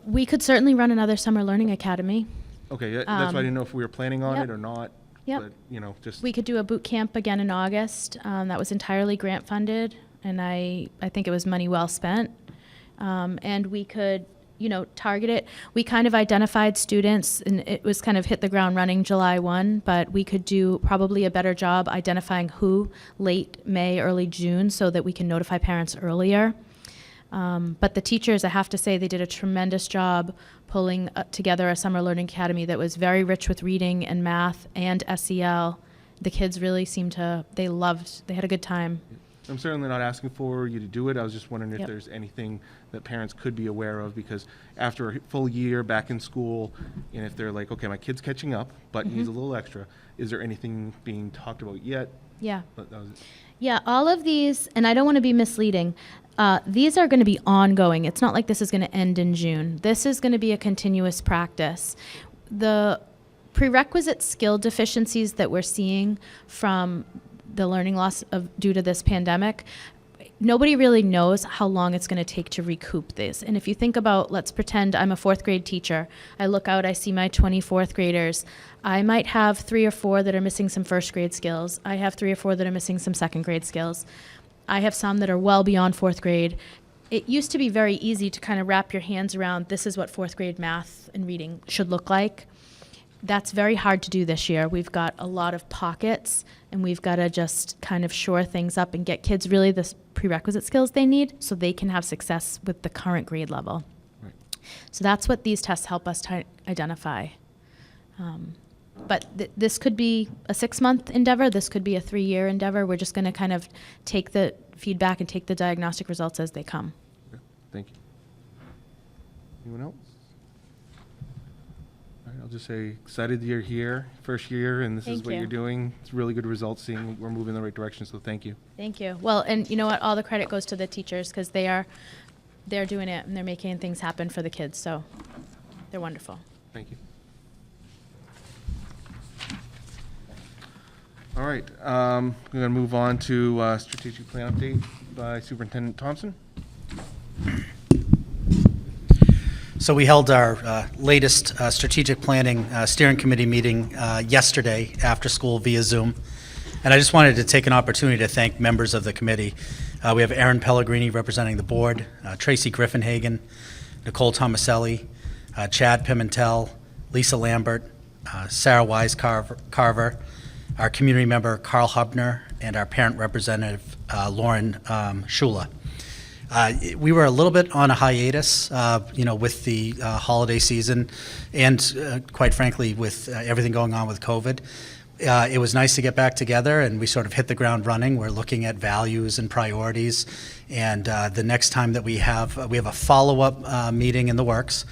We could certainly run another summer learning academy. Okay, that's why I didn't know if we were planning on Yep. it or not. Yep. But, just. We could do a boot camp again in August. That was entirely grant funded, and I think it was money well spent. And we could, target it. We kind of identified students, and it was kind of hit the ground running July 1, but we could do probably a better job identifying who late May, early June, so that we can notify parents earlier. But the teachers, I have to say, they did a tremendous job pulling together a summer learning academy that was very rich with reading and math and SEL. The kids really they had a good time. I'm certainly not asking for you to do it. I was just wondering if Yep. there's anything that parents could be aware of, because after a full year back in school, and if they're like, okay, my kid's catching up, but needs a little extra, is there anything being talked about yet? Yeah. But that was it. Yeah, all of these, and I don't want to be misleading, these are going to be ongoing. It's not like this is going to end in June. This is going to be a continuous practice. The prerequisite skill deficiencies that we're seeing from the learning loss due to this pandemic, nobody really knows how long it's going to take to recoup this. And if you think about, let's pretend I'm a 4th grade teacher. I look out, I see my 24th graders. I might have 3 or 4 that are missing some 1st grade skills. I have 3 or 4 that are missing some 2nd grade skills. I have some that are well beyond 4th grade. It used to be very easy to kind of wrap your hands around, this is what 4th grade math and reading should look like. That's very hard to do this year. We've got a lot of pockets, and we've got to just kind of shore things up and get kids really the prerequisite skills they need so they can have success with the current grade level. Right. So that's what these tests help us to identify. But this could be a 6-month endeavor. This could be a 3-year endeavor. We're just going to kind of take the feedback and take the diagnostic results as they come. Okay. Thank you. Anyone else? All right, I'll just say excited that you're here, first year, and this is Thank what you. you're doing. It's really good results, seeing we're moving in the right direction, so thank you. Thank you. Well, and you know what? All the credit goes to the teachers because they're doing it and they're making things happen for the kids. So they're wonderful. Thank you. All right, we're going to move on to strategic plan update by Superintendent Thompson. So we held our latest strategic planning steering committee meeting yesterday after school via Zoom. And I just wanted to take an opportunity to thank members of the committee. We have Erin Pellegrini representing the board, Tracy Griffinhagen, Nicole Tomaselli, Chad Pimentel, Lisa Lambert, Sarah Wise Carver, our community member Carl Hubner, and our parent representative Lauren Shula. We were a little bit on a hiatus, with the holiday season, and quite frankly, with everything going on with COVID. It was nice to get back together, and we sort of hit the ground running. We're looking at values and priorities, and the next time that we have a follow-up meeting in the works,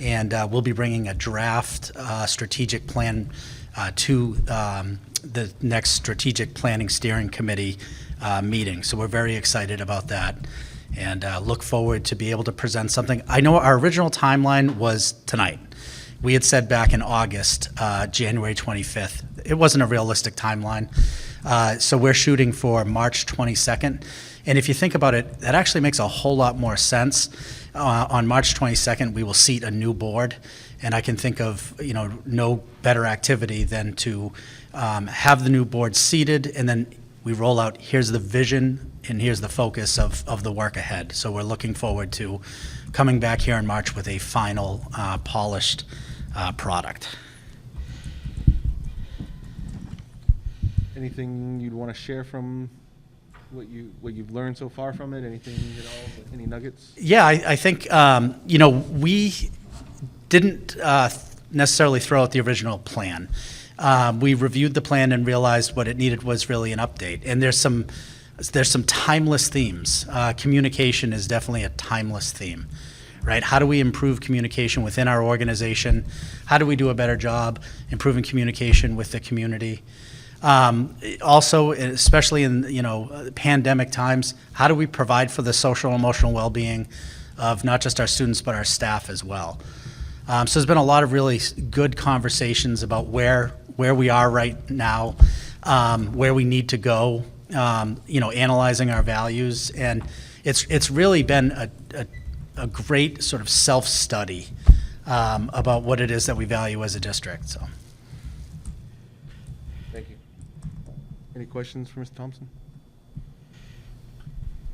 and we'll be bringing a draft strategic plan to the next strategic planning steering committee meeting. So we're very excited about that, and look forward to be able to present something. I know our original timeline was tonight. We had said back in August, January 25th. It wasn't a realistic timeline. So we're shooting for March 22nd. And if you think about it, that actually makes a whole lot more sense. On March 22nd, we will seat a new board. And I can think of, no better activity than to have the new board seated, and then we roll out, here's the vision and here's the focus of the work ahead. So we're looking forward to coming back here in March with a final polished product. Anything you'd want to share from what you've learned so far from it? Anything at all? Any nuggets? Yeah, I think, we didn't necessarily throw out the original plan. We reviewed the plan and realized what it needed was really an update. And there's some timeless themes. Communication is definitely a timeless theme, right? How do we improve communication within our organization? How do we do a better job improving communication with the community? Also, especially in pandemic times, how do we provide for the social and emotional well-being of not just our students but our staff as well? So there's been a lot of really good conversations about where we are right now, where we need to go, analyzing our values, and it's really been a great sort of self-study about what it is that we value as a district. So, Thank you. Any questions for Mr. Thompson?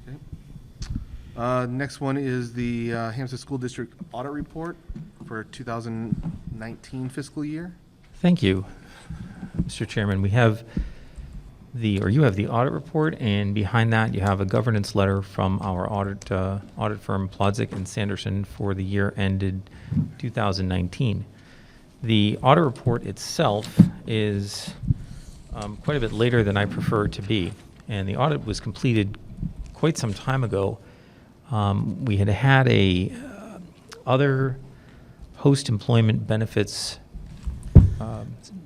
Okay. Next one is the Hampshire School District Audit Report for 2019 fiscal year. Thank you, Mr. Chairman. We have you have the audit report, and behind that you have a governance letter from our audit firm Plodzik and Sanderson for the year ended 2019. The audit report itself is quite a bit later than I prefer it to be, and the audit was completed quite some time ago. We had a other post-employment benefits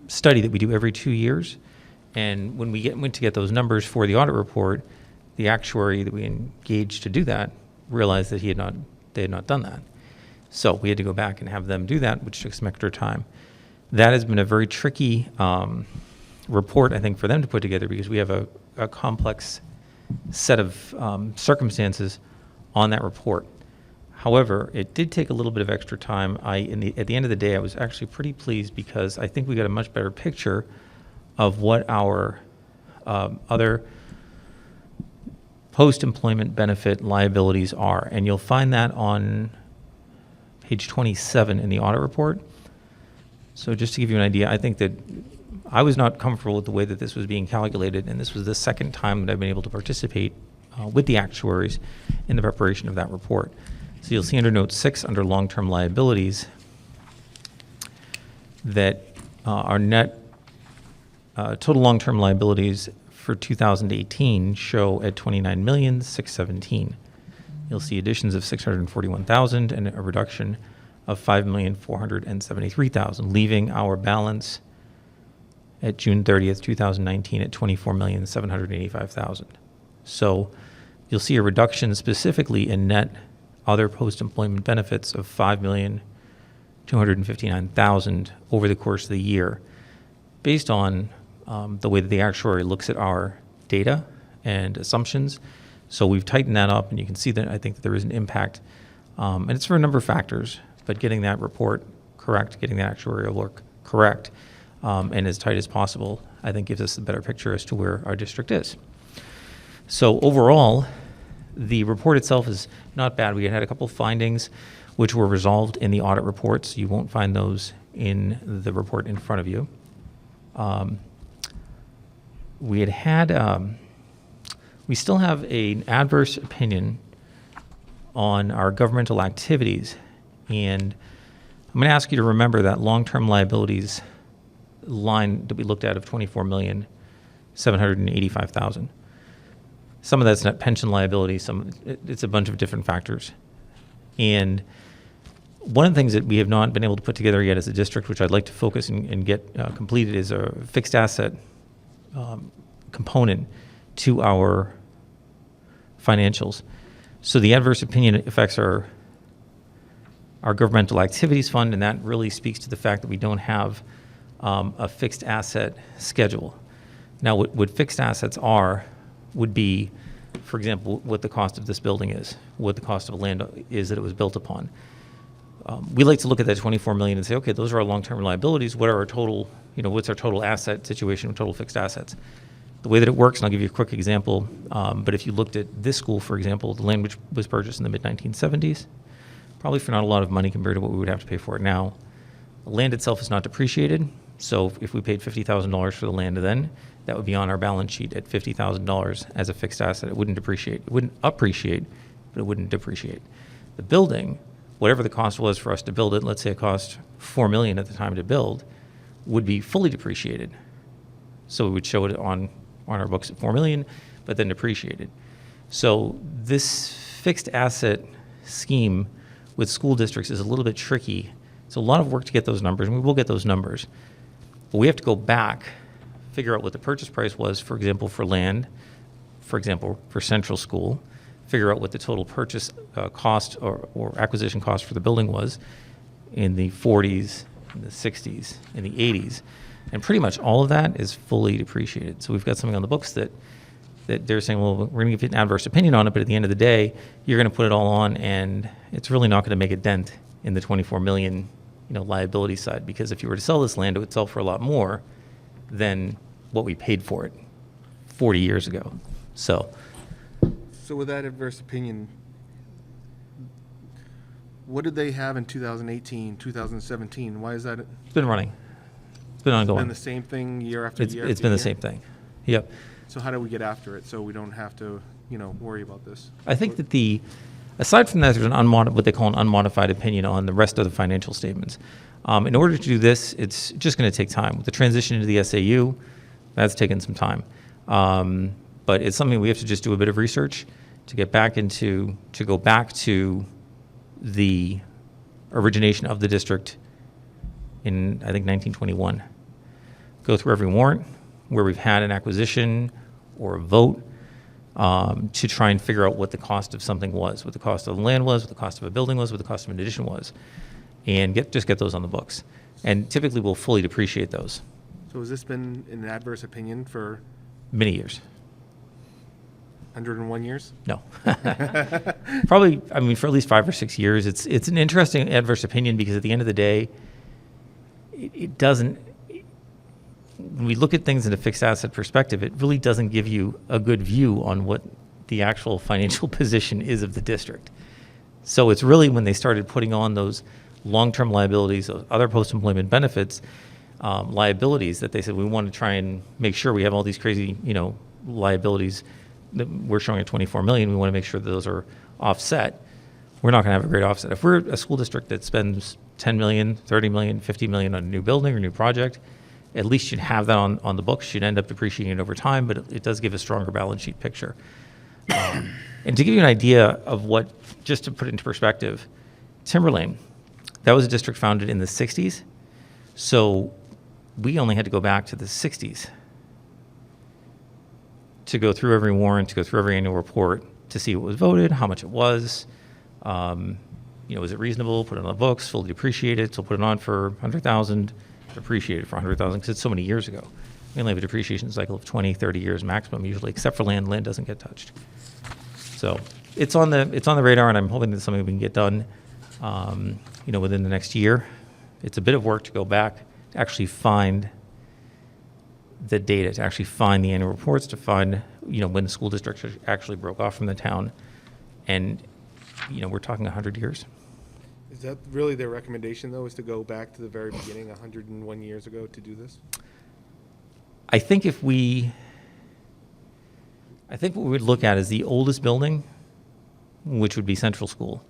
study that we do every 2 years. And when we went to get those numbers for the audit report, the actuary that we engaged to do that realized that they had not done that. So we had to go back and have them do that, which took some extra time. That has been a very tricky report, I think, for them to put together because we have a complex set of circumstances on that report. However, it did take a little bit of extra time. At the end of the day, I was actually pretty pleased because I think we got a much better picture of what our other post-employment benefit liabilities are. And you'll find that on page 27 in the audit report. So just to give you an idea, I think that I was not comfortable with the way that this was being calculated, and this was the second time that I've been able to participate with the actuaries in the preparation of that report. So you'll see under note 6, under long-term liabilities, that our net total long-term liabilities for 2018 show at $29,617,000. You'll see additions of $641,000 and a reduction of $5,473,000, leaving our balance at June 30th, 2019 at $24,785,000. So you'll see a reduction specifically in net other post-employment benefits of $5,259,000 over the course of the year, based on the way that the actuary looks at our data and assumptions. So we've tightened that up, and you can see that I think that there is an impact. And it's for a number of factors, but getting that report correct, getting the actuarial work correct, and as tight as possible, I think gives us a better picture as to where our district is. So overall, the report itself is not bad. We had a couple findings which were resolved in the audit reports. You won't find those in the report in front of you. We still have an adverse opinion on our governmental activities, and I'm going to ask you to remember that long-term liabilities line that we looked at of $24,785,000. Some of that's net pension liability, it's a bunch of different factors. And one of the things that we have not been able to put together yet as a district, which I'd like to focus and get completed, is a fixed asset component to our financials. So the adverse opinion affects our governmental activities fund, and that really speaks to the fact that we don't have a fixed asset schedule. Now, what fixed assets are would be, for example, what the cost of this building is, what the cost of land is that it was built upon. We like to look at that $24 million and say, okay, those are our long-term liabilities. What are our total, what's our total asset situation, total fixed assets? The way that it works, and I'll give you a quick example, but if you looked at this school, for example, the land which was purchased in the mid-1970s, probably for not a lot of money compared to what we would have to pay for it now. The land itself is not depreciated, so if we paid $50,000 for the land then, that would be on our balance sheet at $50,000 as a fixed asset. It wouldn't depreciate. It wouldn't appreciate, but it wouldn't depreciate. The building, whatever the cost was for us to build it, let's say it cost $4 million at the time to build, would be fully depreciated. So we would show it on our books at $4 million, but then depreciated. So this fixed asset scheme with school districts is a little bit tricky. It's a lot of work to get those numbers, and we will get those numbers. But we have to go back, figure out what the purchase price was, for example, for land, for example, for Central School, figure out what the total purchase cost or acquisition cost for the building was in the 40s, in the 60s, in the 80s. And pretty much all of that is fully depreciated. So we've got something on the books that they're saying, well, we're going to give you an adverse opinion on it, but at the end of the day, you're going to put it all on, and it's really not going to make a dent in the $24 million liability side, because if you were to sell this land, it would sell for a lot more than what we paid for it 40 years ago. So with that adverse opinion, what did they have in 2018, 2017? Why is that? It's been running. It's been ongoing. It's been the same thing year after year? It's been the same thing. Yep. So how do we get after it so we don't have to, worry about this? I think that aside from that, there's what they call an unmodified opinion on the rest of the financial statements. In order to do this, it's just going to take time. With the transition into the SAU, that's taken some time. But it's something we have to just do a bit of research to go back to the origination of the district in, I think, 1921. Go through every warrant where we've had an acquisition or a vote to try and figure out what the cost of something was, what the cost of the land was, what the cost of a building was, what the cost of an addition was, and just get those on the books. And typically we'll fully depreciate those. So has this been an adverse opinion for Many years. 101 years? No. Probably, for at least 5 or 6 years. It's an interesting adverse opinion because at the end of the day, it doesn't, when we look at things in a fixed asset perspective, it really doesn't give you a good view on what the actual financial position is of the district. So it's really when they started putting on those long-term liabilities, those other post-employment benefits liabilities, that they said we want to try and make sure we have all these crazy, liabilities that we're showing at 24 million. We want to make sure that those are offset. We're not going to have a great offset. If we're a school district that spends 10 million, 30 million, 50 million on a new building or new project, at least you'd have that on the books. You'd end up depreciating it over time, but it does give a stronger balance sheet picture. And to give you an idea of what, just to put it into perspective, Timberlane, that was a district founded in the 60s. So we only had to go back to the 60s to go through every warrant, to go through every annual report, to see what was voted, how much it was, was it reasonable, put it on the books, fully depreciate it, so put it on for 100,000, depreciate it for 100,000, because it's so many years ago. We only have a depreciation cycle of 20, 30 years maximum usually, except for land. Land doesn't get touched. So it's on the radar, and I'm hoping that something we can get done, within the next year. It's a bit of work to go back, to actually find the data, to actually find the annual reports, to find, when the school district actually broke off from the town. And, we're talking 100 years. Is that really their recommendation, though, is to go back to the very beginning, 101 years ago, to do this? I think what we would look at is the oldest building, which would be Central School.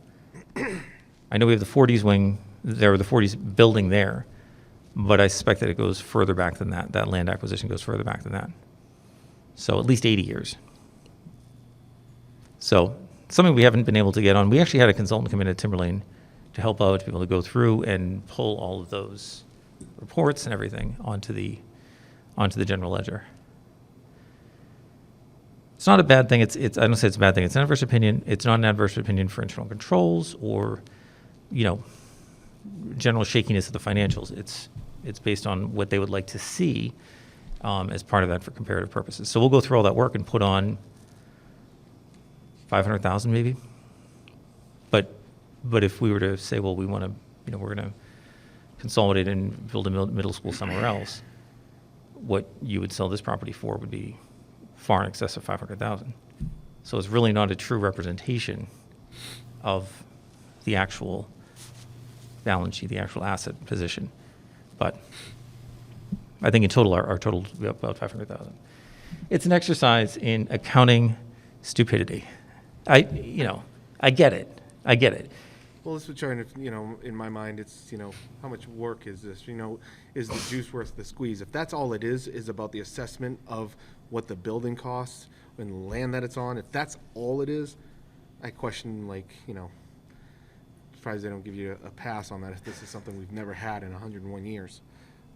I know we have the 40s wing, there were the 40s building there, but I suspect that it goes further back than that. That land acquisition goes further back than that. So at least 80 years. So something we haven't been able to get on. We actually had a consultant come in at Timberlane to help out, to be able to go through and pull all of those reports and everything onto the general ledger. It's not a bad thing. I don't say it's a bad thing. It's an adverse opinion. It's not an adverse opinion for internal controls or, general shakiness of the financials. It's based on what they would like to see as part of that for comparative purposes. So we'll go through all that work and put on 500,000 maybe. But if we were to say, well, we want to, we're going to consolidate and build a middle school somewhere else, what you would sell this property for would be far in excess of 500,000. So it's really not a true representation of the actual balance sheet, the actual asset position. But I think in total, our total will be about 500,000. It's an exercise in accounting stupidity. I get it. Well, this is trying to, in my mind, it's, how much work is this? Is the juice worth the squeeze? If that's all it is about the assessment of what the building costs and the land that it's on, if that's all it is, I question, surprised they don't give you a pass on that if this is something we've never had in 101 years.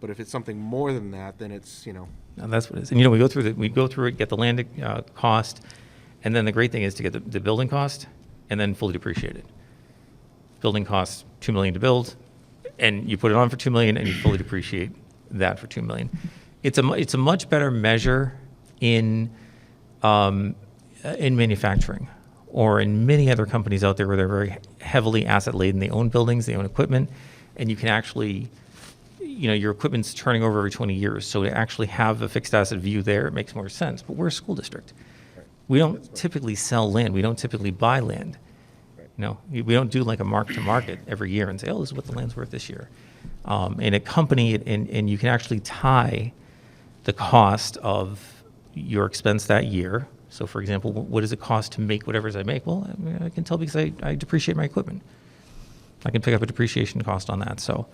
But if it's something more than that, then it's, And that's what it is. And, we go through it, get the land cost, and then the great thing is to get the building cost and then fully depreciate it. Building costs $2 million to build, and you put it on for $2 million, and you fully depreciate that for $2 million. It's a much better measure in manufacturing or in many other companies out there where they're very heavily asset laden. They own buildings, they own equipment, and you can actually, your equipment's turning over every 20 years. So to actually have a fixed asset view there, it makes more sense. But we're a school district. Right. We don't typically sell land. We don't typically buy land. We don't do like a mark to market every year and say, oh, this is what the land's worth this year. In a company, and you can actually tie the cost of your expense that year. So for example, what does it cost to make whatever it is I make? Well, I mean, I can tell because I depreciate my equipment. I can pick up a depreciation cost on that. So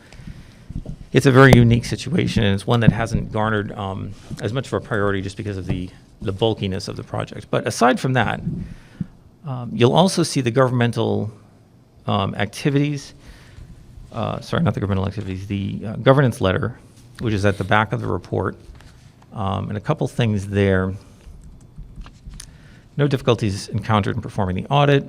it's a very unique situation, and it's one that hasn't garnered as much of a priority just because of the bulkiness of the project. But aside from that, you'll also see the governmental activities, sorry, not the governmental activities, the governance letter, which is at the back of the report, and a couple things there. No difficulties encountered in performing the audit.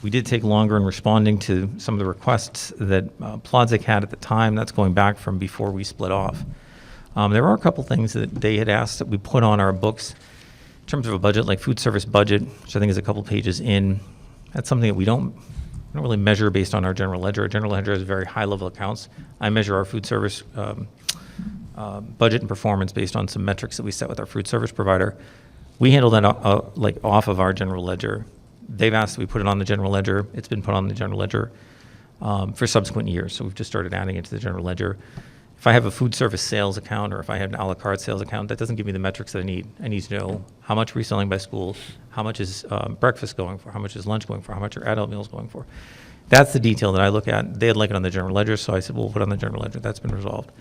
We did take longer in responding to some of the requests that Plodzik had at the time. That's going back from before we split off. There are a couple things that they had asked that we put on our books in terms of a budget, like food service budget, which I think is a couple pages in. That's something that we don't really measure based on our general ledger. Our general ledger has very high-level accounts. I measure our food service budget and performance based on some metrics that we set with our food service provider. We handle that like off of our general ledger. They've asked that we put it on the general ledger. It's been put on the general ledger for subsequent years, so we've just started adding it to the general ledger. If I have a food service sales account or if I have an a la carte sales account, that doesn't give me the metrics that I need. I need to know how much are we selling by school, how much is breakfast going for, how much is lunch going for, how much are adult meals going for. That's the detail that I look at. They'd like it on the general ledger, so I said, well, we'll put it on the general ledger. That's been resolved.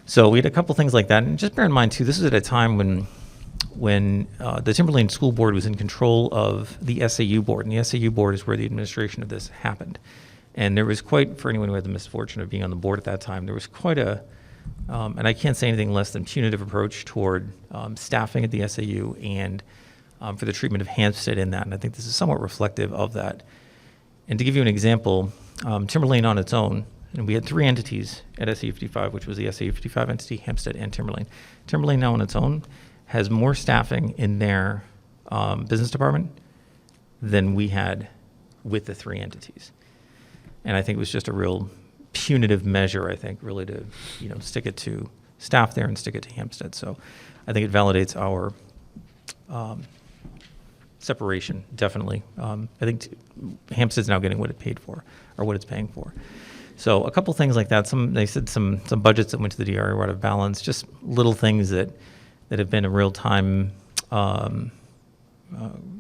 So we had a couple things like that. And just bear in mind, too, this is at a time when the Timberlane School Board was in control of the SAU Board. And the SAU Board is where the administration of this happened. And there was quite, for anyone who had the misfortune of being on the board at that time, there was quite a, and I can't say anything less than punitive approach toward staffing at the SAU and for the treatment of Hampstead in that. And I think this is somewhat reflective of that. And to give you an example, Timberlane on its own, and we had 3 entities at SAU 55, which was the SAU 55 entity, Hampstead, and Timberlane. Timberlane now on its own has more staffing in their business department than we had with the 3 entities. And I think it was just a real punitive measure, I think, really to, stick it to staff there and stick it to Hampstead. So I think it validates our separation, definitely. I think Hampstead's now getting what it paid for, or what it's paying for. So a couple things like that. They said some budgets that went to the DRA were out of balance, just little things that have been a real-time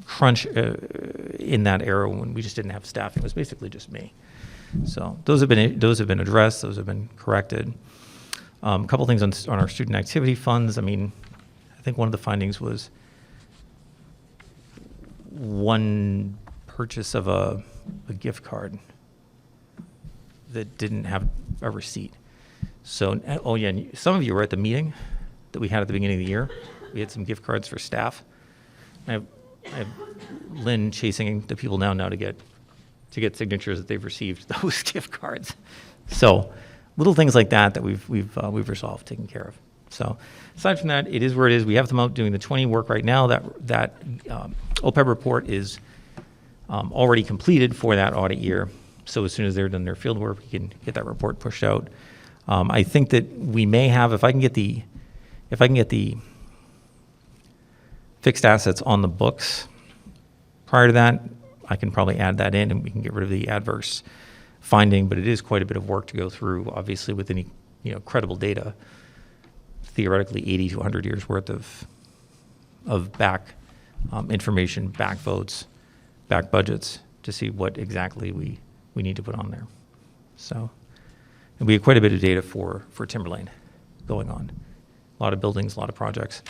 crunch in that era when we just didn't have staffing. It was basically just me. So those have been addressed. Those have been corrected. A couple things on our student activity funds. I mean, I think one of the findings was one purchase of a gift card that didn't have a receipt. So, oh yeah, and some of you were at the meeting that we had at the beginning of the year. We had some gift cards for staff. I have Lynn chasing the people now to get signatures that they've received those gift cards. So little things like that we've resolved, taken care of. So aside from that, it is where it is. We have them out doing the 20 work right now. That OPEB report is already completed for that audit year. So as soon as they're done their field work, we can get that report pushed out. I think that we may have, if I can get the fixed assets on the books prior to that, I can probably add that in and we can get rid of the adverse finding, but it is quite a bit of work to go through, obviously, with any credible data, theoretically 80 to 100 years worth of back information, back votes, back budgets to see what exactly we need to put on there. So we have quite a bit of data for Timberlane going on. A lot of buildings, a lot of projects.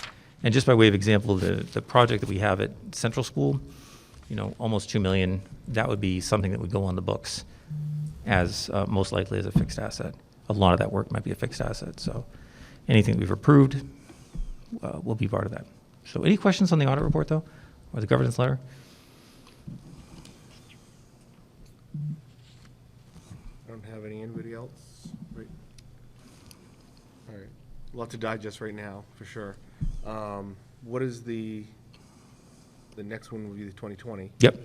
And just by way of example, the project that we have at Central School, almost $2 million, that would be something that would go on the books as most likely as a fixed asset. A lot of that work might be a fixed asset. So anything we've approved will be part of that. So any questions on the audit report, though, or the governance letter? I don't have any. Anybody else? Right. All right. A lot to digest right now, for sure. What is the next one will be the 2020? Yep.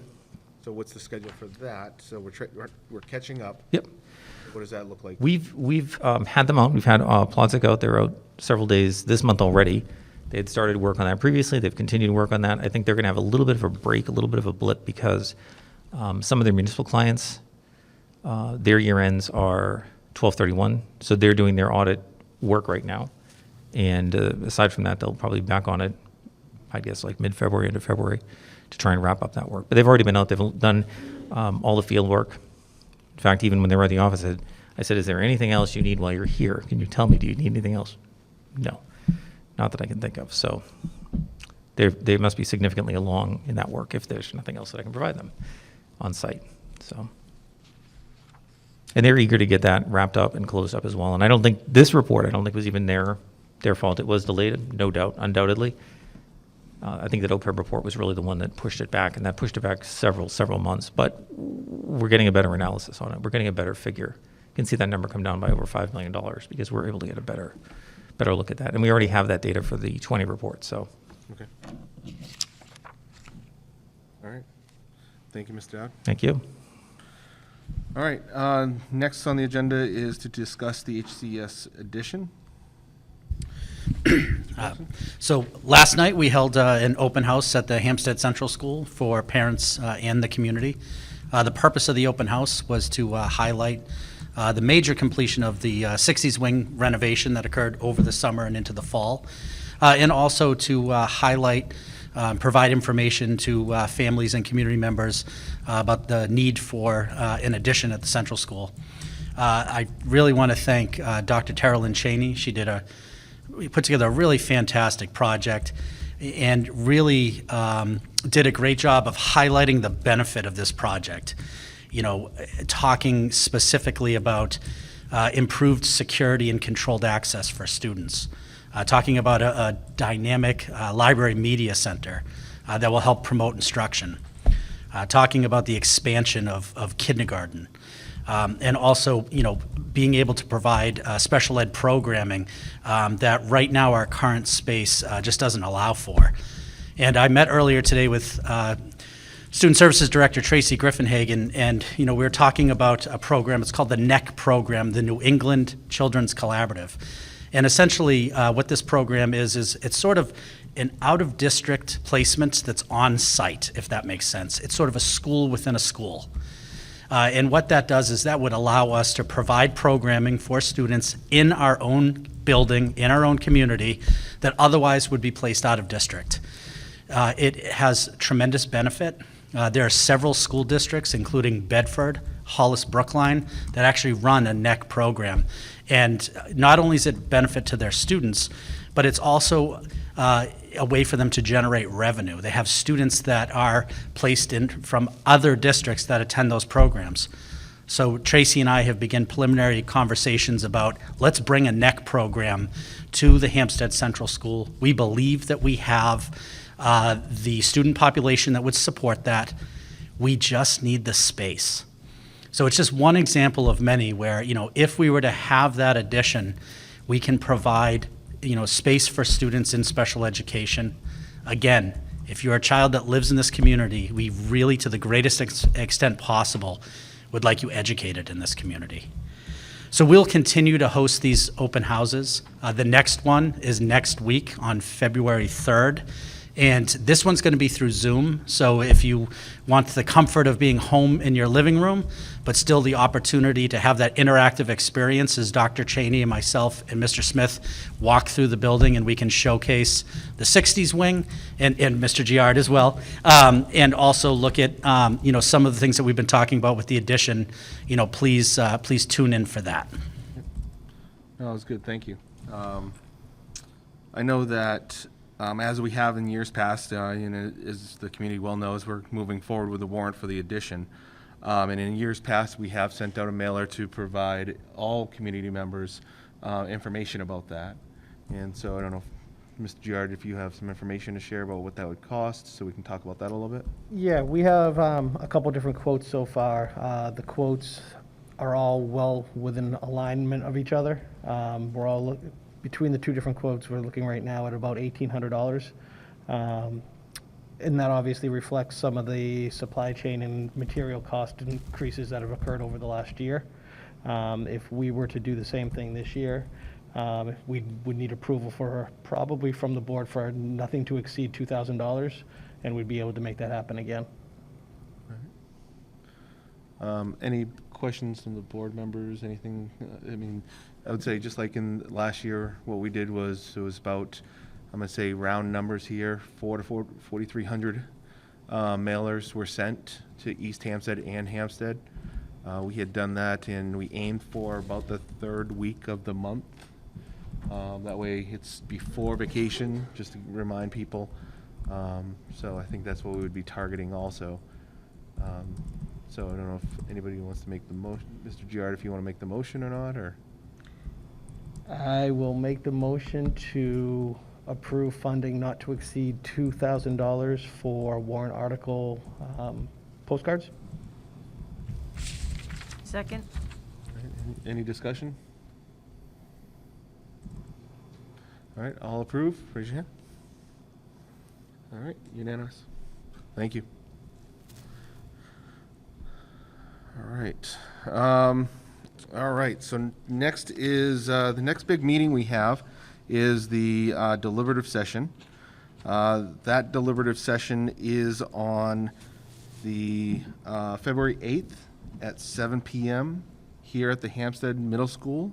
So what's the schedule for that? So we're catching up. Yep. What does that look like? We've had them out. We've had Plodzik out there out several days this month already. They had started work on that previously. They've continued to work on that. I think they're going to have a little bit of a break, a little bit of a blip, because some of their municipal clients, their year ends are 12/31, so they're doing their audit work right now. And aside from that, they'll probably be back on it, I guess, like mid-February, into February, to try and wrap up that work. But they've already been out, they've done all the field work. In fact, even when they were at the office, I said, is there anything else you need while you're here? Can you tell me, do you need anything else? No, not that I can think of. So they must be significantly along in that work if there's nothing else that I can provide them on site. So, and they're eager to get that wrapped up and closed up as well. And I don't think this report, I don't think was even their fault. It was delayed, no doubt, undoubtedly. I think that OPEB report was really the one that pushed it back, and that pushed it back several months. But we're getting a better analysis on it. We're getting a better figure. You can see that number come down by over $5 million because we're able to get a better look at that. And we already have that data for the 20 report. So, Okay. All right. Thank you, Mr. Dowd. thank you. All right. Next on the agenda is to discuss the HCS addition. So last night, we held an open house at the Hampstead Central School for parents and the community. The purpose of the open house was to highlight the major completion of the 60s wing renovation that occurred over the summer and into the fall, and also to highlight, provide information to families and community members about the need for an addition at the Central School. I really want to thank Dr. Tara Lynn Cheney. We put together a really fantastic project and really did a great job of highlighting the benefit of this project. You know, talking specifically about improved security and controlled access for students. Talking about a dynamic library media center that will help promote instruction. Talking about the expansion of kindergarten. And also, you know, being able to provide special ed programming that right now our current space just doesn't allow for. And I met earlier today with Student Services Director Tracy Griffinhagen, and you know, we were talking about a program. It's called the NEC program, the New England Children's Collaborative. And essentially, what this program is it's sort of an out-of-district placement that's on site, if that makes sense. It's sort of a school within a school. And what that does is that would allow us to provide programming for students in our own building, in our own community, that otherwise would be placed out of district. It has tremendous benefit. There are several school districts, including Bedford, Hollis Brookline, that actually run a NEC program. And not only is it benefit to their students, but it's also a way for them to generate revenue. They have students that are placed in from other districts that attend those programs. So Tracy and I have begun preliminary conversations about let's bring a NEC program to the Hampstead Central School. We believe that we have the student population that would support that. We just need the space. So it's just one example of many where, you know, if we were to have that addition, we can provide, you know, space for students in special education. Again, if you're a child that lives in this community, we really, to the greatest extent possible, would like you educated in this community. So we'll continue to host these open houses. The next one is next week on February 3rd. And this one's going to be through Zoom. So if you want the comfort of being home in your living room, but still the opportunity to have that interactive experience as Dr. Cheney and myself and Mr. Smith walk through the building, and we can showcase the 60s wing and Mr. Giard as well, and also look at you know, some of the things that we've been talking about with the addition. You know, please tune in for that. No, that was good. Thank you. I know that as we have in years past, you know, as the community well knows, we're moving forward with the warrant for the addition. And in years past, we have sent out a mailer to provide all community members information about that. And so I don't know, Mr. Giard, if you have some information to share about what that would cost, so we can talk about that a little bit. Yeah, we have a couple different quotes so far. The quotes are all well within alignment of each other. We're all between the two different quotes, we're looking right now at about $1,800. And that obviously reflects some of the supply chain and material cost increases that have occurred over the last year. If we were to do the same thing this year, we would need approval for probably from the board for nothing to exceed $2,000, and we'd be able to make that happen again. Any questions from the board members? Anything? I mean, I would say just like in last year, what we did was, it was about, I'm gonna say round numbers here, 4,300 mailers were sent to East Hampstead and Hampstead. We had done that and we aimed for about the third week of the month. That way it's before vacation, just to remind people. So I think that's what we would be targeting also. So I don't know if anybody wants to make the motion. Mr. Giard, if you want to make the motion or not, or? I will make the motion to approve funding not to exceed $2,000 for warrant article postcards. Second? Any discussion? All right, all approve, raise your hand. All right, unanimous. Thank you. All right, so next is, the next big meeting we have is the deliberative session. That deliberative session is on the February 8th at 7 p.m. here at the Hampstead Middle School,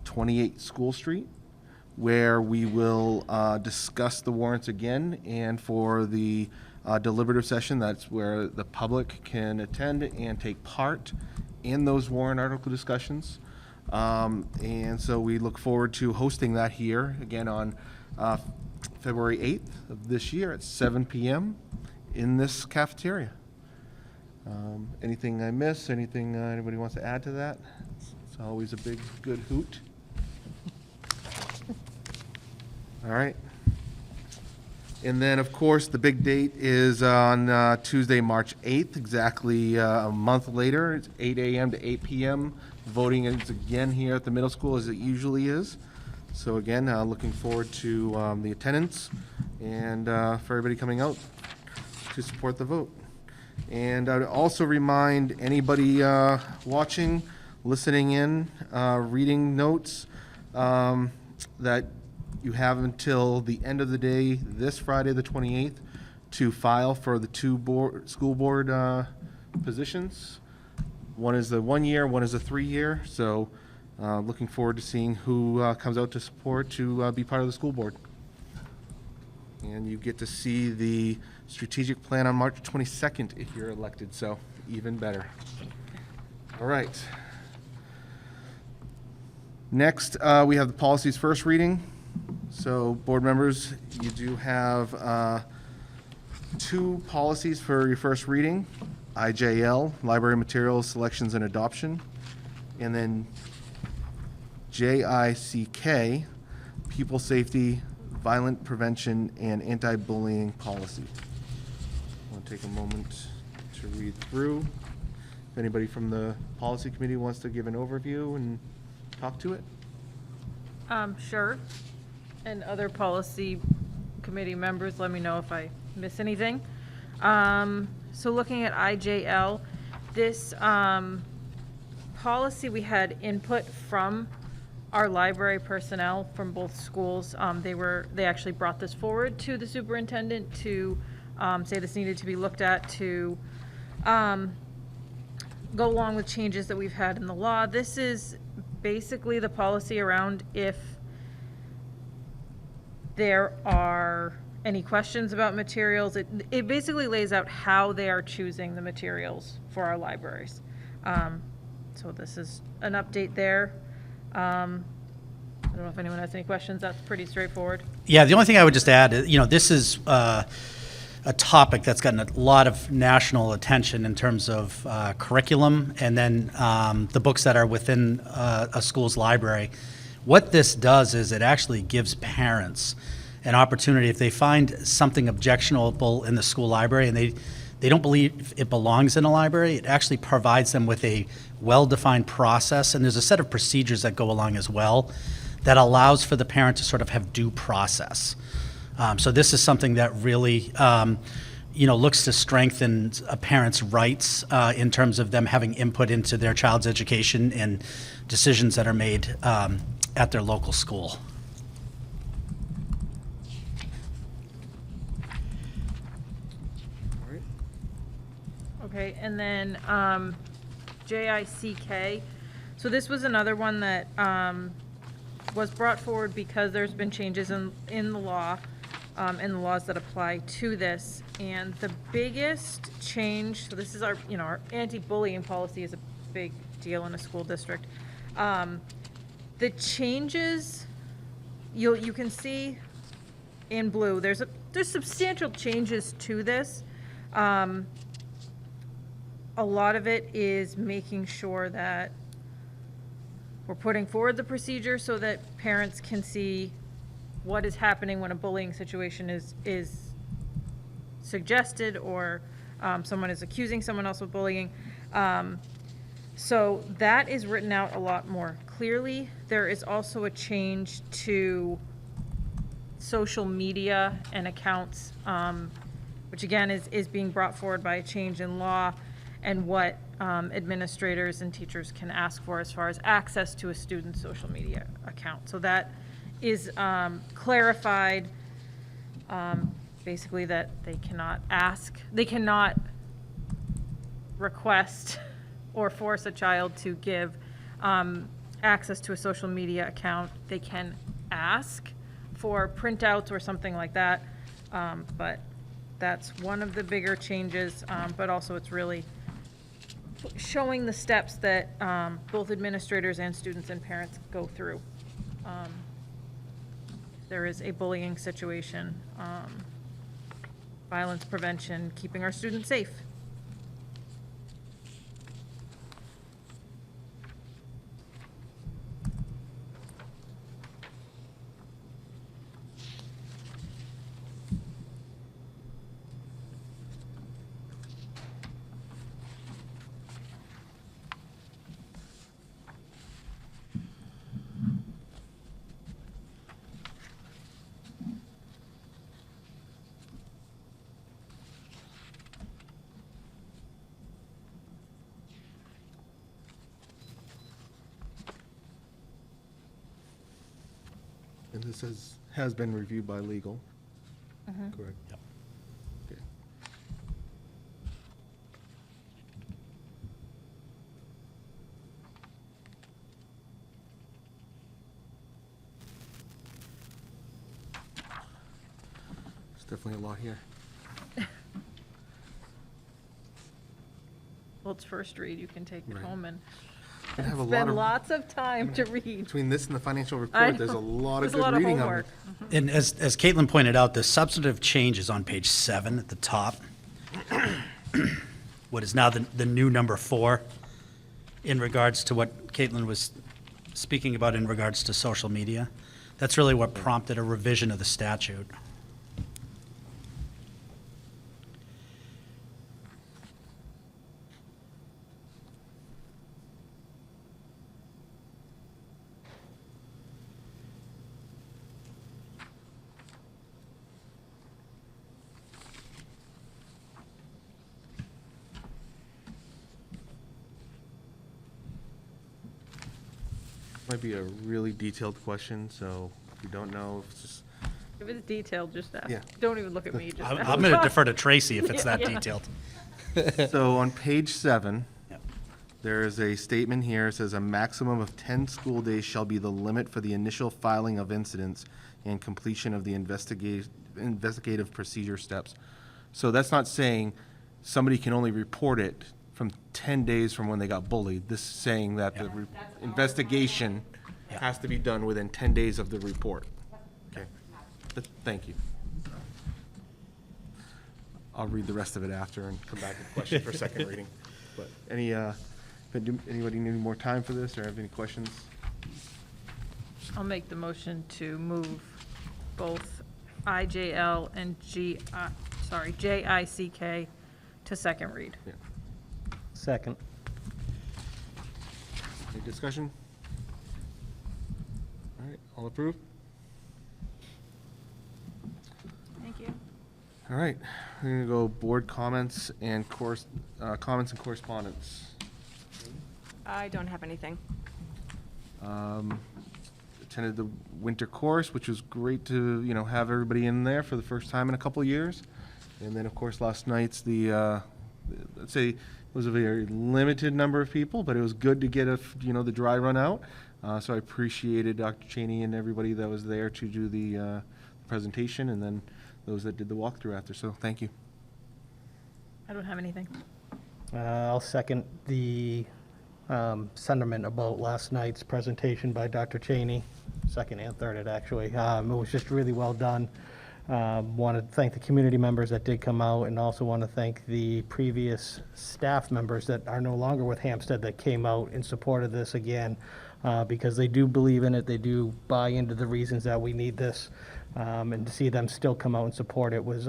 28 School Street, where we will discuss the warrants again. And for the deliberative session, that's where the public can attend and take part in those warrant article discussions. And so we look forward to hosting that here again on February 8th of this year at 7 p.m. in this cafeteria. Anything I miss? Anything anybody wants to add to that? It's always a big, good hoot. All right. And then, of course, the big date is on Tuesday, March 8th, exactly a month later. It's 8 a.m. to 8 p.m. Voting is again here at the middle school as it usually is. So again, looking forward to the attendance and for everybody coming out to support the vote. And I would also remind anybody watching, listening in, reading notes, that you have until the end of the day, this Friday, the 28th, to file for the two school board positions. One is the 1 year, one is a 3 year. So looking forward to seeing who comes out to support to be part of the school board. And you get to see the strategic plan on March 22nd if you're elected, so even better. All right. Next, we have the policies first reading. So, board members, you do have two policies for your first reading. IJL, Library Materials, Selections and Adoption. And then JICK, People Safety, Violent Prevention, and Anti-Bullying Policy. I want to take a moment to read through. If anybody from the policy committee wants to give an overview and talk to it. Sure. And other policy committee members, let me know if I miss anything. So looking at IJL, this policy, we had input from our library personnel from both schools. They actually brought this forward to the superintendent to say this needed to be looked at to go along with changes that we've had in the law. This is basically the policy around if there are any questions about materials. It basically lays out how they are choosing the materials for our libraries. So this is an update there. I don't know if anyone has any questions. That's pretty straightforward. Yeah, the only thing I would just add, this is a topic that's gotten a lot of national attention in terms of curriculum and then the books that are within a school's library. What this does is it actually gives parents an opportunity, if they find something objectionable in the school library and they don't believe it belongs in a library, it actually provides them with a well-defined process, and there's a set of procedures that go along as well that allows for the parent to sort of have due process. So this is something that really looks to strengthen a parent's rights in terms of them having input into their child's education and decisions that are made at their local school. Okay, and then JICK, So this was another one that was brought forward because there's been changes in the law, and the laws that apply to this. And the biggest change, so this is our anti-bullying policy is a big deal in a school district. The changes, you can see in blue, there's substantial changes to this. A lot of it is making sure that we're putting forward the procedure so that parents can see what is happening when a bullying situation is suggested, or someone is accusing someone else of bullying. So that is written out a lot more clearly. There is also a change to social media and accounts, which again is being brought forward by a change in law, and what administrators and teachers can ask for as far as access to a student's social media account. So that is clarified, basically that they cannot request or force a child to give access to a social media account. They can ask for printouts or something like that, but that's one of the bigger changes, but also it's really showing the steps that both administrators and students and parents go through. If there is a bullying situation, violence prevention, keeping our students safe. And this has been reviewed by legal. Correct? Yep. Okay. There's definitely a lot here. Well, it's first read, you can take it Right. home and I have a lot spend of, lots of time to read. between this and the financial I report, there's a know. lot of There's a good lot of reading on homework. it. And as Caitlin pointed out, the substantive change is on page 7 at the top. What is now the new number 4 in regards to what Caitlin was speaking about in regards to social media. That's really what prompted a revision of the statute. Might be a really detailed question, so if you don't know, it's just, If it's detailed, just ask. Yeah. Don't even look at me, just ask. I'm going to defer to Tracy if it's that Yeah. detailed. so on page 7, Yep. there is a statement here, it says a maximum of 10 school days shall be the limit for the initial filing of incidents and completion of the investigative procedure steps. So that's not saying somebody can only report it from 10 days from when they got bullied. This is saying that the investigation Yeah. has to be done within 10 days of the report. Okay, thank you. I'll read the rest of it after and come back with questions for second reading. But anybody need more time for this or have any questions? I'll make the motion to move both IJL and JICK to second read. Yeah. Second. Any discussion? All right, all approved? Thank you. All right, we're gonna go board comments and correspondence. I don't have anything. Attended the winter course, which was great to, have everybody in there for the first time in a couple of years. And then, of course, last night's let's say, it was a very limited number of people, but it was good to get the dry run out. So I appreciated Dr. Cheney and everybody that was there to do the presentation, and then those that did the walkthrough after. So thank you. I don't have anything. I'll second the sentiment about last night's presentation by Dr. Cheney, second and third, actually. It was just really well done. Want to thank the community members that did come out, and also want to thank the previous staff members that are no longer with Hampstead that came out in support of this again, because they do believe in it. They do buy into the reasons that we need this, and to see them still come out and support it was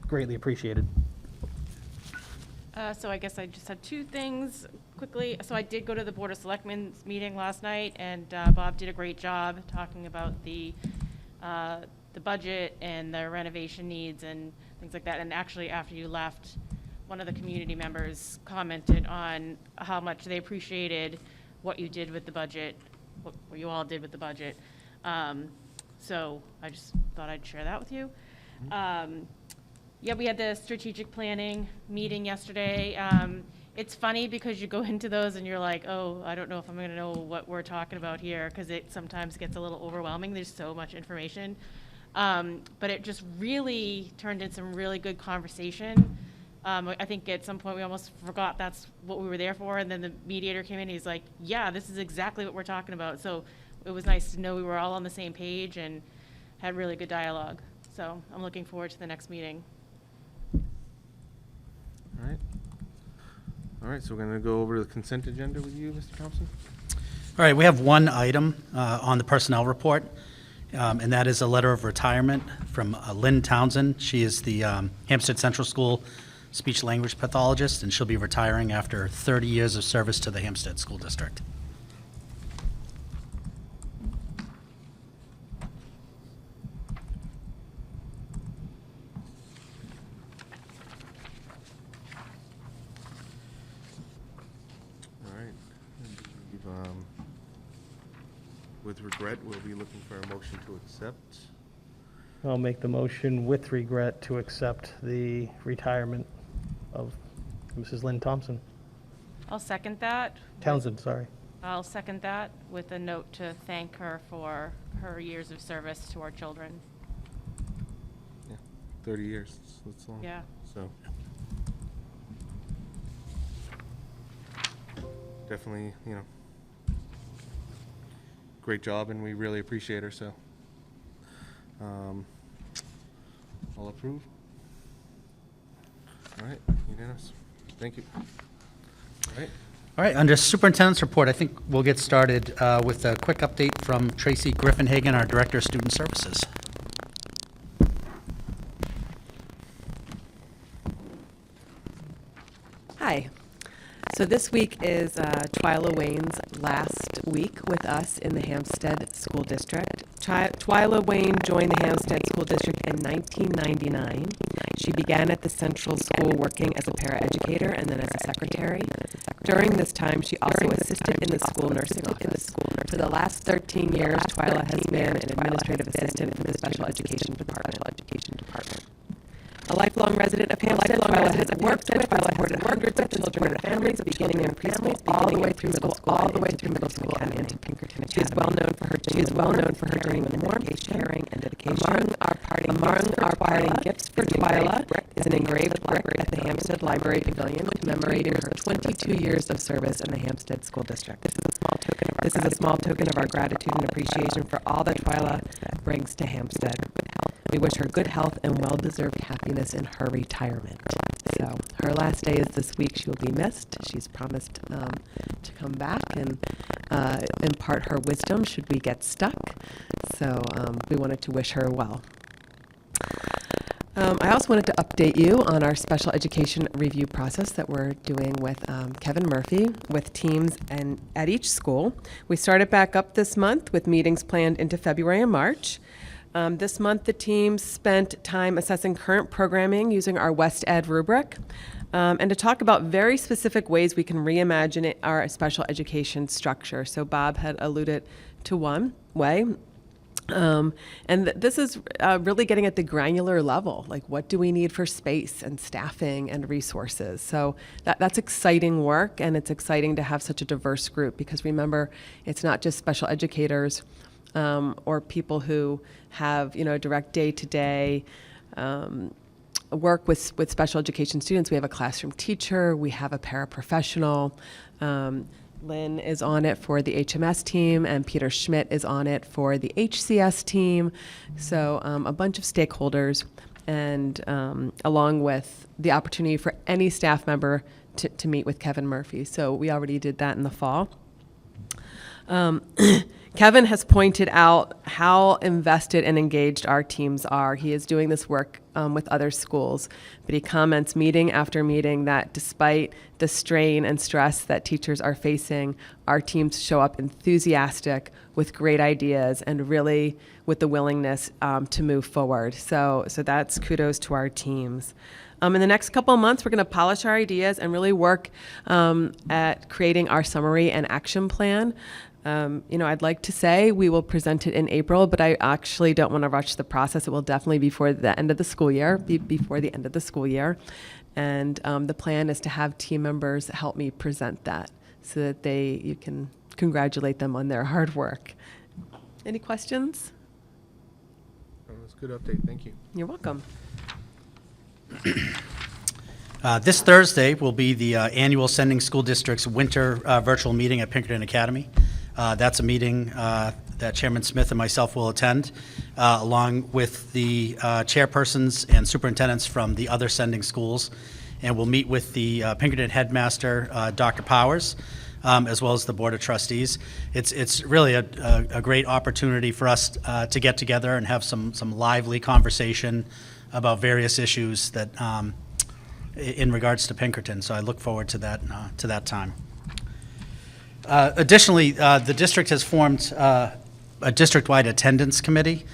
greatly appreciated. So I guess I just had two things quickly. So I did go to the Board of Selectmen's meeting last night, and Bob did a great job talking about the budget and the renovation needs and things like that. And actually, after you left, one of the community members commented on how much they appreciated what you did with the budget, what you all did with the budget. So I just thought I'd share that with you. Yeah, we had the strategic planning meeting yesterday. It's funny because you go into those and you're like, oh, I don't know if I'm going to know what we're talking about here, because it sometimes gets a little overwhelming. There's so much information. But it just really turned into some really good conversation. I think at some point we almost forgot that's what we were there for, and then the mediator came in and he's like, yeah, this is exactly what we're talking about. So it was nice to know we were all on the same page and had really good dialogue. So I'm looking forward to the next meeting. All right, so we're going to go over the consent agenda with you, Mr. Thompson. All right, we have one item on the personnel report, and that is a letter of retirement from Lynn Townsend. She is the Hampstead Central School speech language pathologist, and she'll be retiring after 30 years of service to the Hampstead School District. With regret, we'll be looking for a motion to accept. I'll make the motion with regret to accept the retirement of Mrs. Lynn Thompson. I'll second that. Townsend, sorry. I'll second that with a note to thank her for her years of service to our children. Yeah, 30 years, that's long. Yeah. So. Definitely, great job, and we really appreciate her, so. All approved? All right, unanimous. Thank you. All right. All right, under Superintendent's report, I think we'll get started with a quick update from Tracy Griffinhagen, our Director of Student Services. Hi. So this week is Twyla Wayne's last week with us in the Hampstead School District. Twyla Wayne joined the Hampstead School District in 1999. She began at the Central School working as a paraeducator and then as a secretary. During this time, she also assisted in the school nursing office. For the last 13 years, Twyla has been an administrative assistant in the special education department. A lifelong resident of Hampstead, Twyla has worked with and supported hundreds of children and families, beginning in preschool all the way through middle school and into Pinkerton Academy. She is well known for her genuine warmth, caring, and dedication. Among our parting gifts for Twyla is an engraved plaque at the Hampstead Library Pavilion commemorating her 22 years of service in the Hampstead School District. This is a small token of our gratitude and appreciation for all that Twyla brings to Hampstead. We wish her good health and well-deserved happiness in her retirement. So her last day is this week. She will be missed. She's promised to come back and impart her wisdom should we get stuck. So we wanted to wish her well. I also wanted to update you on our special education review process that we're doing with Kevin Murphy with teams and at each school. We started back up this month with meetings planned into February and March. This month, the team spent time assessing current programming using our West Ed rubric, and to talk about very specific ways we can reimagine our special education structure. So Bob had alluded to one way. This is really getting at the granular level, like what do we need for space and staffing and resources. So that's exciting work, and it's exciting to have such a diverse group, because remember, it's not just special educators or people who have, direct day-to-day work with special education students. We have a classroom teacher, we have a paraprofessional. Lynn is on it for the HMS team, and Peter Schmidt is on it for the HCS team. So a bunch of stakeholders, and along with the opportunity for any staff member to meet with Kevin Murphy. So we already did that in the fall. Kevin has pointed out how invested and engaged our teams are. He is doing this work with other schools, but he comments meeting after meeting that despite the strain and stress that teachers are facing, our teams show up enthusiastic with great ideas and really with the willingness to move forward. So that's kudos to our teams. In the next couple of months, we're going to polish our ideas and really work at creating our summary and action plan. I'd like to say we will present it in April, but I actually don't want to rush the process. It will definitely be before the end of the school year, And the plan is to have team members help me present that so that you can congratulate them on their hard work. Any questions? That's a good update. Thank you. You're welcome. This Thursday will be the annual Sending School Districts winter virtual meeting at Pinkerton Academy. That's a meeting that Chairman Smith and myself will attend, along with the chairpersons and superintendents from the other sending schools. And we'll meet with the Pinkerton headmaster, Dr. Powers, as well as the Board of Trustees. It's really a great opportunity for us to get together and have some lively conversation about various issues that in regards to Pinkerton. So I look forward to that time. Additionally, the district has formed a district-wide attendance committee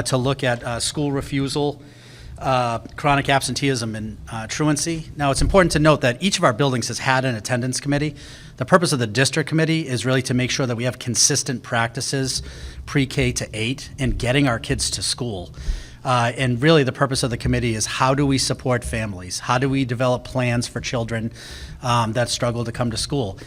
to look at school refusal, chronic absenteeism, and truancy. Now, it's important to note that each of our buildings has had an attendance committee. The purpose of the district committee is really to make sure that we have consistent practices pre-K to 8 in getting our kids to school. And really the purpose of the committee is how do we support families? How do we develop plans for children that struggle to come to school?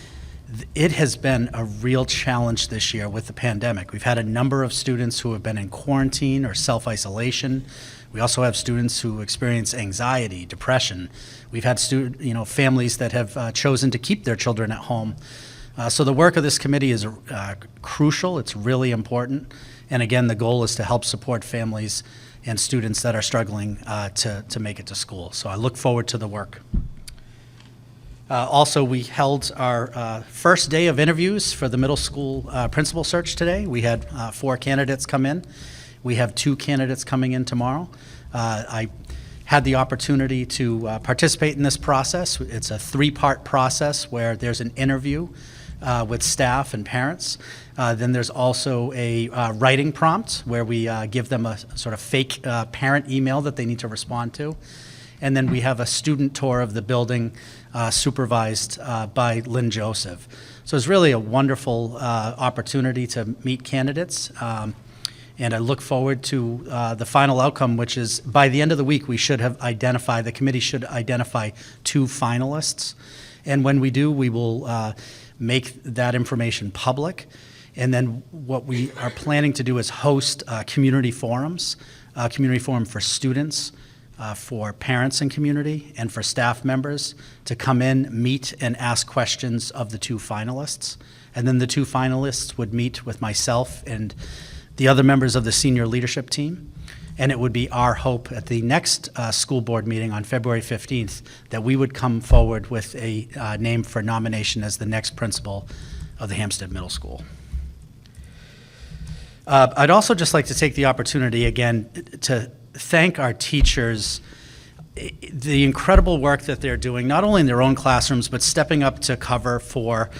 It has been a real challenge this year with the pandemic. We've had a number of students who have been in quarantine or self-isolation. We also have students who experience anxiety, depression. We've had families that have chosen to keep their children at home. So the work of this committee is crucial. It's really important. And again, the goal is to help support families and students that are struggling to make it to school. So I look forward to the work. Also, we held our first day of interviews for the middle school principal search today. We had 4 candidates come in. We have 2 candidates coming in tomorrow. I had the opportunity to participate in this process. It's a 3-part process where there's an interview with staff and parents. Then there's also a writing prompt where we give them a sort of fake parent email that they need to respond to. And then we have a student tour of the building supervised by Lynn Joseph. So it's really a wonderful opportunity to meet candidates. And I look forward to the final outcome, which is by the end of the week, the committee should identify 2 finalists. And when we do, we will make that information public. And then what we are planning to do is host community forums, a community forum for students, for parents and community, and for staff members to come in, meet, and ask questions of the 2 finalists. And then the 2 finalists would meet with myself and the other members of the senior leadership team. And it would be our hope at the next school board meeting on February 15th that we would come forward with a name for nomination as the next principal of the Hampstead Middle School. I'd also just like to take the opportunity again to thank our teachers, the incredible work that they're doing, not only in their own classrooms, but stepping up to cover for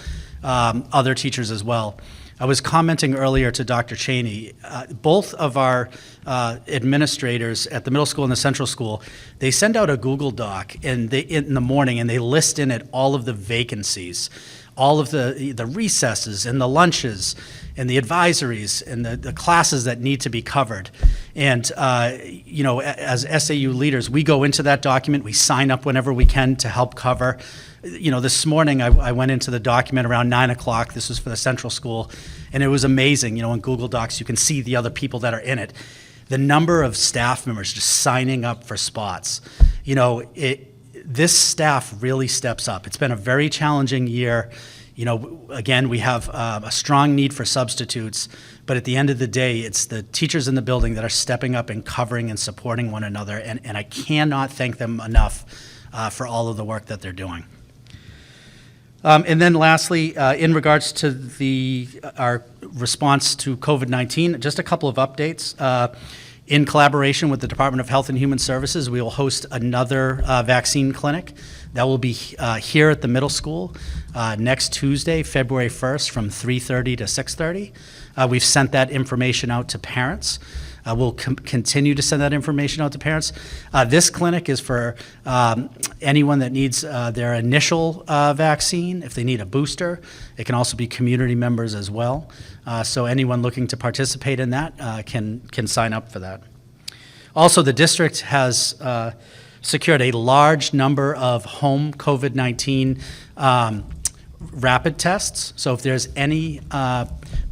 other teachers as well. I was commenting earlier to Dr. Cheney, both of our administrators at the middle school and the central school, they send out a Google Doc in the morning and they list in it all of the vacancies. all of the recesses and the lunches and the advisories and the classes that need to be covered. And, as SAU leaders, we go into that document, we sign up whenever we can to help cover. This morning I went into the document around 9 o'clock. This was for the central school. And it was amazing. In Google Docs, you can see the other people that are in it. The number of staff members just signing up for spots. This staff really steps up. It's been a very challenging year. Again, we have a strong need for substitutes, but at the end of the day, it's the teachers in the building that are stepping up and covering and supporting one another, and I cannot thank them enough for all of the work that they're doing. And then lastly, in regards to our response to COVID-19, just a couple of updates. In collaboration with the Department of Health and Human Services, we will host another vaccine clinic. That will be here at the middle school next Tuesday, February 1st, from 3:30 to 6:30. We've sent that information out to parents. We'll continue to send that information out to parents. This clinic is for anyone that needs their initial vaccine. If they need a booster, it can also be community members as well. So anyone looking to participate in that can sign up for that. Also, the district has secured a large number of home COVID-19 rapid tests. So if there's any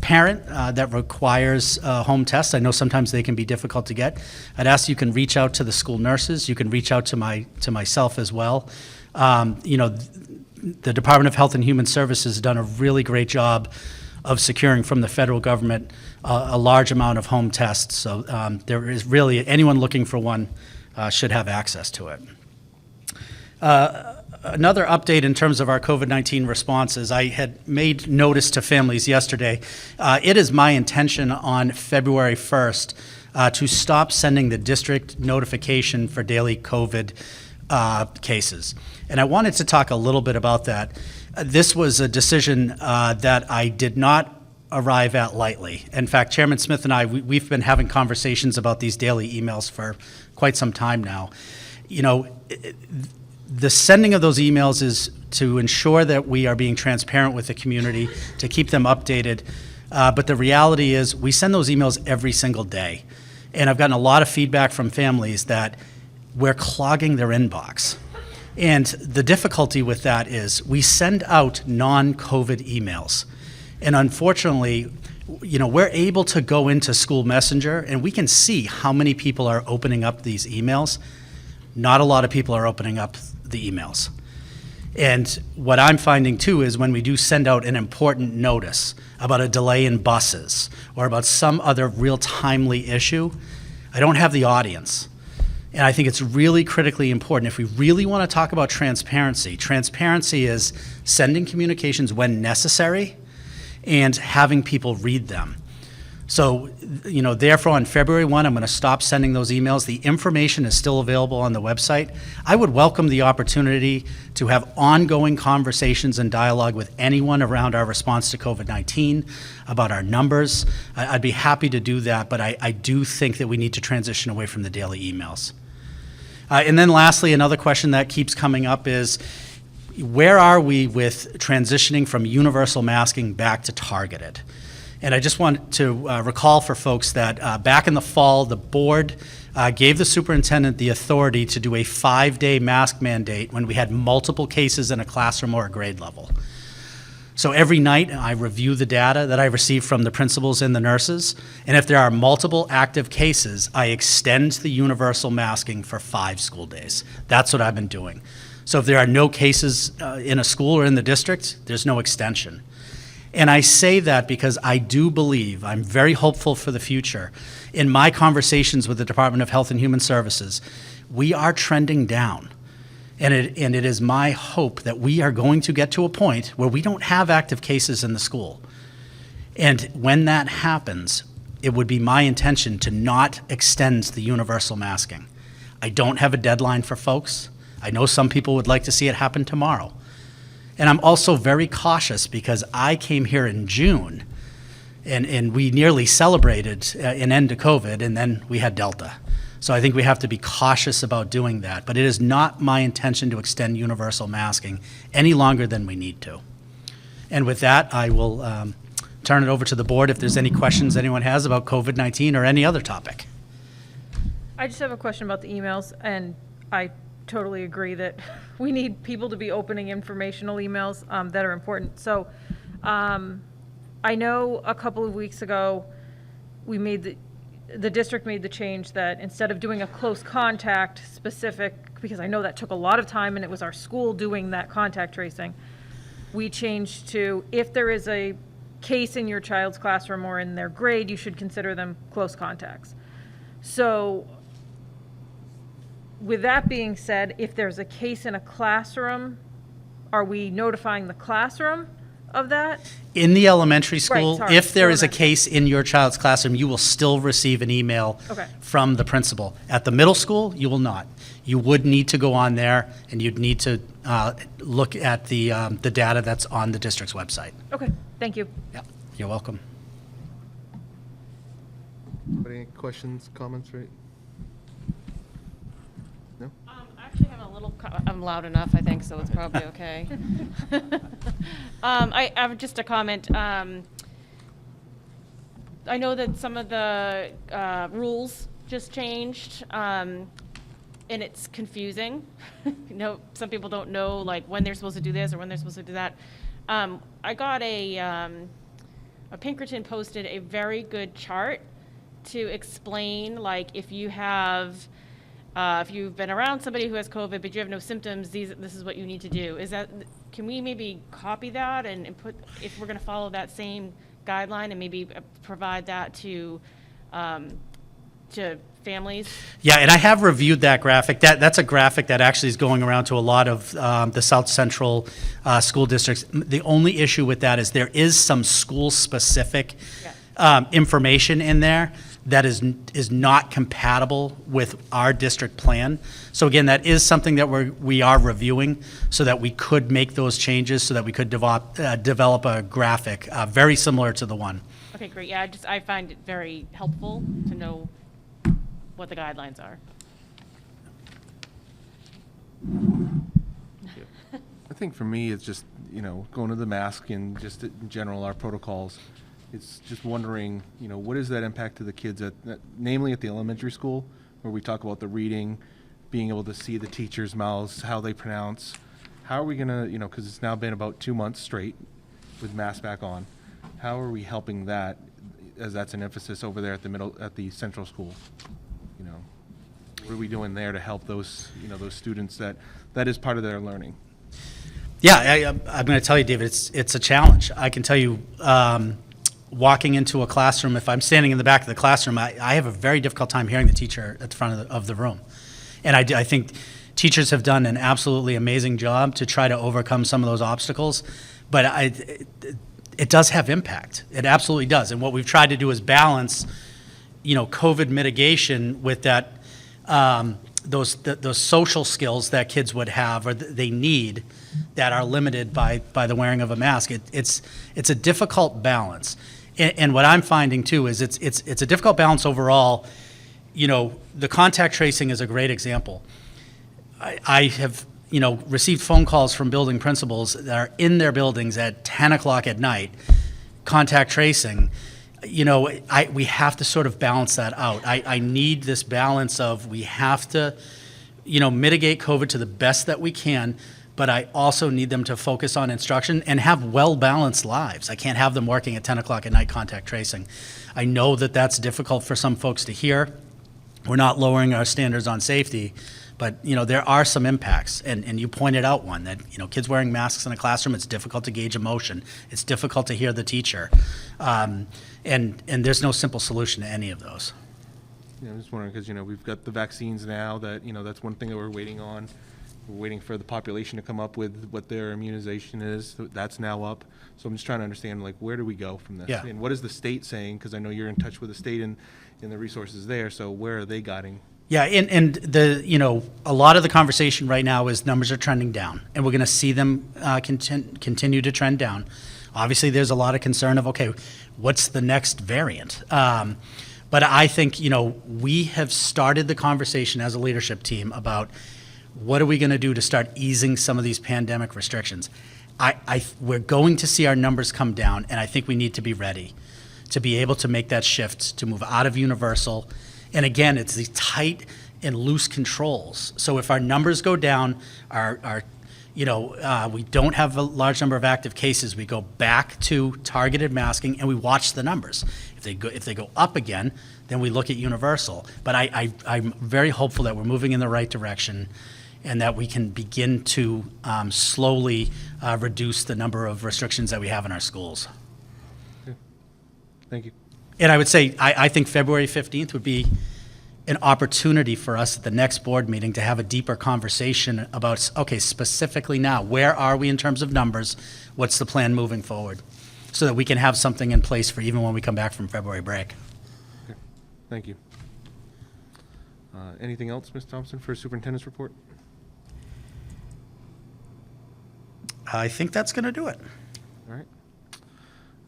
parent that requires home tests, I know sometimes they can be difficult to get, I'd ask you can reach out to the school nurses. You can reach out to myself as well. The Department of Health and Human Services has done a really great job of securing from the federal government a large amount of home tests. So there is really, anyone looking for one should have access to it. Another update in terms of our COVID-19 responses, I had made notice to families yesterday. It is my intention on February 1st to stop sending the district notification for daily COVID cases. And I wanted to talk a little bit about that. This was a decision that I did not arrive at lightly. In fact, Chairman Smith and I, we've been having conversations about these daily emails for quite some time now. The sending of those emails is to ensure that we are being transparent with the community, to keep them updated. But the reality is we send those emails every single day. And I've gotten a lot of feedback from families that we're clogging their inbox. And the difficulty with that is we send out non-COVID emails. And unfortunately, we're able to go into School Messenger and we can see how many people are opening up these emails. Not a lot of people are opening up the emails. And what I'm finding too is when we do send out an important notice about a delay in buses or about some other real timely issue, I don't have the audience. And I think it's really critically important. If we really want to talk about transparency, transparency is sending communications when necessary and having people read them. So, therefore on February 1, I'm going to stop sending those emails. The information is still available on the website. I would welcome the opportunity to have ongoing conversations and dialogue with anyone around our response to COVID-19, about our numbers. I'd be happy to do that, but I do think that we need to transition away from the daily emails. And then lastly, another question that keeps coming up is, where are we with transitioning from universal masking back to targeted? And I just want to recall for folks that back in the fall, the board gave the superintendent the authority to do a 5-day mask mandate when we had multiple cases in a classroom or a grade level. So every night I review the data that I receive from the principals and the nurses, and if there are multiple active cases, I extend the universal masking for 5 school days. That's what I've been doing. So if there are no cases in a school or in the district, there's no extension. And I say that because I do believe, I'm very hopeful for the future. In my conversations with the Department of Health and Human Services, we are trending down. And it is my hope that we are going to get to a point where we don't have active cases in the school. And when that happens, it would be my intention to not extend the universal masking. I don't have a deadline for folks. I know some people would like to see it happen tomorrow. And I'm also very cautious because I came here in June and we nearly celebrated an end to COVID, and then we had Delta. So I think we have to be cautious about doing that. But it is not my intention to extend universal masking any longer than we need to. And with that, I will turn it over to the board if there's any questions anyone has about COVID-19 or any other topic. I just have a question about the emails, and I totally agree that we need people to be opening informational emails that are important. So I know a couple of weeks ago, we made the district made the change that instead of doing a close contact specific, because I know that took a lot of time and it was our school doing that contact tracing, we changed to, if there is a case in your child's classroom or in their grade, you should consider them close contacts. So with that being said, if there's a case in a classroom, are we notifying the classroom of that? In the elementary school, sorry, if there is a elementary. case in your child's classroom, you will still receive an email Okay. from the principal. At the middle school, you will not. You would need to go on there, and you'd need to look at the data that's on the district's website. Okay, thank you. Yeah, you're welcome. Any questions, comments, right? No? I actually have a little, I'm loud enough, I think, so it's probably okay. I have just a comment. I know that some of the rules just changed, and it's confusing. Some people don't know, like, when they're supposed to do this or when they're supposed to do that. I got Pinkerton posted a very good chart to explain, like, if you have, if you've been around somebody who has COVID, but you have no symptoms, this is what you need to do. Can we maybe copy that and put, if we're going to follow that same guideline, and maybe provide that to families? Yeah, and I have reviewed that graphic. That's a graphic that actually is going around to a lot of the South Central school districts. The only issue with that is there is some school-specific information in there that is not compatible with our district plan. So again, that is something that we are reviewing so that we could make those changes, so that we could develop a graphic very similar to the one. Okay, great. Yeah, I find it very helpful to know what the guidelines are. I think for me, it's just, going to the mask and just in general, our protocols. It's just wondering, what is that impact to the kids namely at the elementary school, where we talk about the reading, being able to see the teachers' mouths, how they pronounce. How are we gonna, because it's now been about 2 months straight with masks back on. How are we helping that, as that's an emphasis over there at the central school? What are we doing there to help those, those students that is part of their learning? Yeah, I'm going to tell you, David, it's a challenge. I can tell you, walking into a classroom, if I'm standing in the back of the classroom, I have a very difficult time hearing the teacher at the front of the room. And I think teachers have done an absolutely amazing job to try to overcome some of those obstacles, but it does have impact. It absolutely does. And what we've tried to do is balance, COVID mitigation with that, those social skills that kids would have or they need that are limited by the wearing of a mask. It's a difficult balance. And what I'm finding too is it's a difficult balance overall. The contact tracing is a great example. I have, received phone calls from building principals that are in their buildings at 10 o'clock at night, contact tracing. We have to sort of balance that out. I need this balance of we have to, mitigate COVID to the best that we can, but I also need them to focus on instruction and have well-balanced lives. I can't have them working at 10 o'clock at night contact tracing. I know that that's difficult for some folks to hear. We're not lowering our standards on safety, but there are some impacts, and you pointed out one that kids wearing masks in a classroom, it's difficult to gauge emotion. It's difficult to hear the teacher, and there's no simple solution to any of those. I'm just wondering because we've got the vaccines now that that's one thing that we're waiting on. We're waiting for the population to come up with what their immunization is. That's now up. So I'm just trying to understand, where do we go from this? Yeah. And what is the state saying? Because I know you're in touch with the state and the resources there. So where are they guiding? Yeah, and a lot of the conversation right now is numbers are trending down, and we're going to see them continue to trend down. Obviously, there's a lot of concern of, okay, what's the next variant? But I think, we have started the conversation as a leadership team about what are we going to do to start easing some of these pandemic restrictions. we're going to see our numbers come down, and I think we need to be ready to be able to make that shift, to move out of universal. And again, it's these tight and loose controls. So if our numbers go down, we don't have a large number of active cases, we go back to targeted masking and we watch the numbers. If they go up again, then we look at universal. But I'm very hopeful that we're moving in the right direction and that we can begin to slowly reduce the number of restrictions that we have in our schools. Thank you. And I would say, I think February 15th would be an opportunity for us at the next board meeting to have a deeper conversation about, okay, specifically now, where are we in terms of numbers? What's the plan moving forward? So that we can have something in place for even when we come back from February break. Okay. Thank you. Anything else, Ms. Thompson, for Superintendent's report? I think that's going to do it. All right.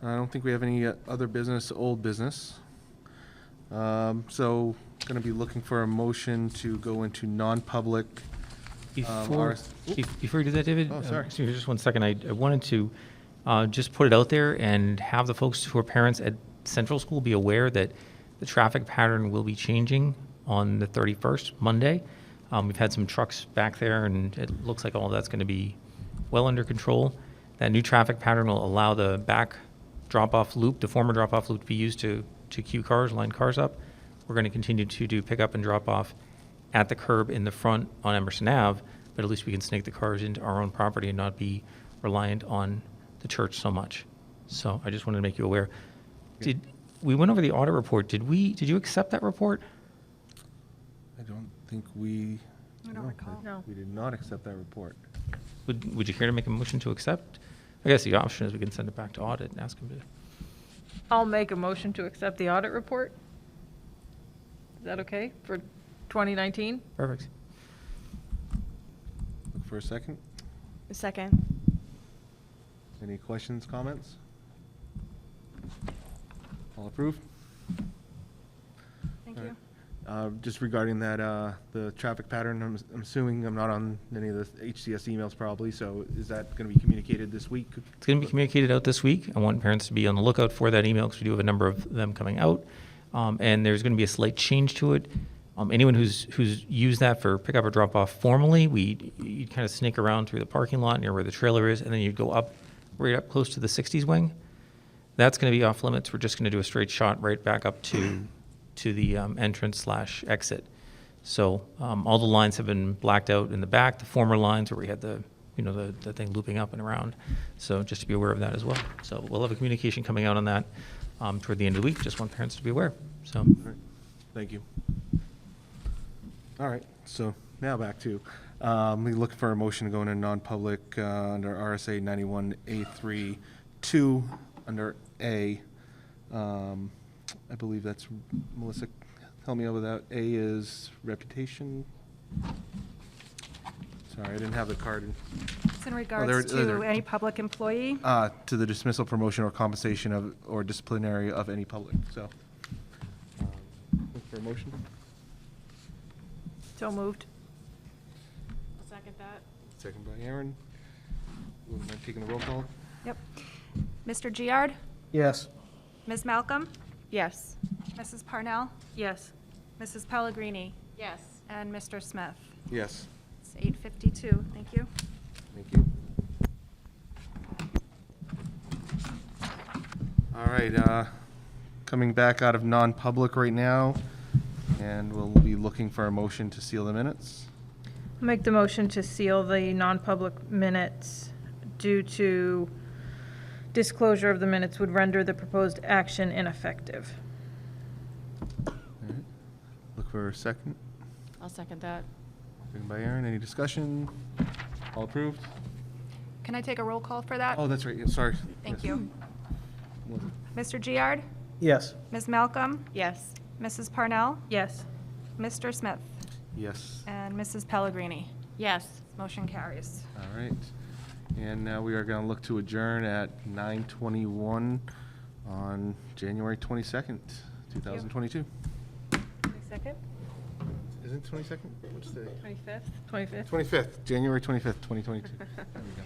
I don't think we have any other business, old business. So going to be looking for a motion to go into non-public. Before you do that, David? Oh, sorry. Excuse me, just 1 second. I wanted to just put it out there and have the folks who are parents at Central School be aware that the traffic pattern will be changing on the 31st, Monday. We've had some trucks back there, and it looks like all of that's going to be well under control. That new traffic pattern will allow the back drop-off loop, the former drop-off loop, to be used to queue cars, line cars up. We're going to continue to do pick-up and drop-off at the curb in the front on Emerson Ave, but at least we can snake the cars into our own property and not be reliant on the church so much. So I just wanted to make you aware. We went over the audit report. Did you accept that report? I don't think we. I don't recall. No. We did not accept that report. Would you care to make a motion to accept? I guess the option is we can send it back to audit and ask them to. I'll make a motion to accept the audit report. Is that okay for 2019? Perfect. Look for a second. A second. Any questions, comments? All approved? Thank All you. right. Just regarding that, the traffic pattern, I'm assuming I'm not on any of the HCS emails probably, so is that going to be communicated this week? It's going to be communicated out this week. I want parents to be on the lookout for that email because we do have a number of them coming out. And there's going to be a slight change to it. Anyone who's used that for pickup or drop off formally, you'd kind of snake around through the parking lot near where the trailer is, and then you'd go up, right up close to the 60s wing. That's going to be off limits. We're just going to do a straight shot right back up to the entrance/exit. So all the lines have been blacked out in the back, the former lines where we had the thing looping up and around. So just to be aware of that as well. So we'll have a communication coming out on that toward the end of the week. Just want parents to be aware. So. All right. Thank you. All right, so now back to, we look for a motion to go into non-public under RSA 91A3(2) under A. I believe that's, Melissa, help me out with that. A is reputation. Sorry, I didn't have the card. It's in regards to any public employee. To the dismissal, promotion, or compensation of, or disciplinary of any public, so. Look for a motion. So moved. I'll second that. Second by Aaron. Would you mind taking the roll call? Yep. Mr. Giard? Yes. Ms. Malcolm? Yes. Mrs. Parnell? Yes. Mrs. Pellegrini? Yes. And Mr. Smith? Yes. It's 8:52. Thank you. Thank you. All right, coming back out of non-public right now, and we'll be looking for a motion to seal the minutes. Make the motion to seal the non-public minutes due to disclosure of the minutes would render the proposed action ineffective. All right. Look for a second. I'll second that. Second by Aaron. Any discussion? All approved? Can I take a roll call for that? Oh, that's right. Yeah, sorry. Thank Yes. you. Mr. Giard? Yes. Ms. Malcolm? Yes. Mrs. Parnell? Yes. Mr. Smith? Yes. And Mrs. Pellegrini? Yes. Motion carries. All right. And now we are going to look to adjourn at 9:21 on January 22nd, 2022. 22nd? Isn't it 22nd? What's the 25th? 25th? 25th, January 25th, 2022. There we go.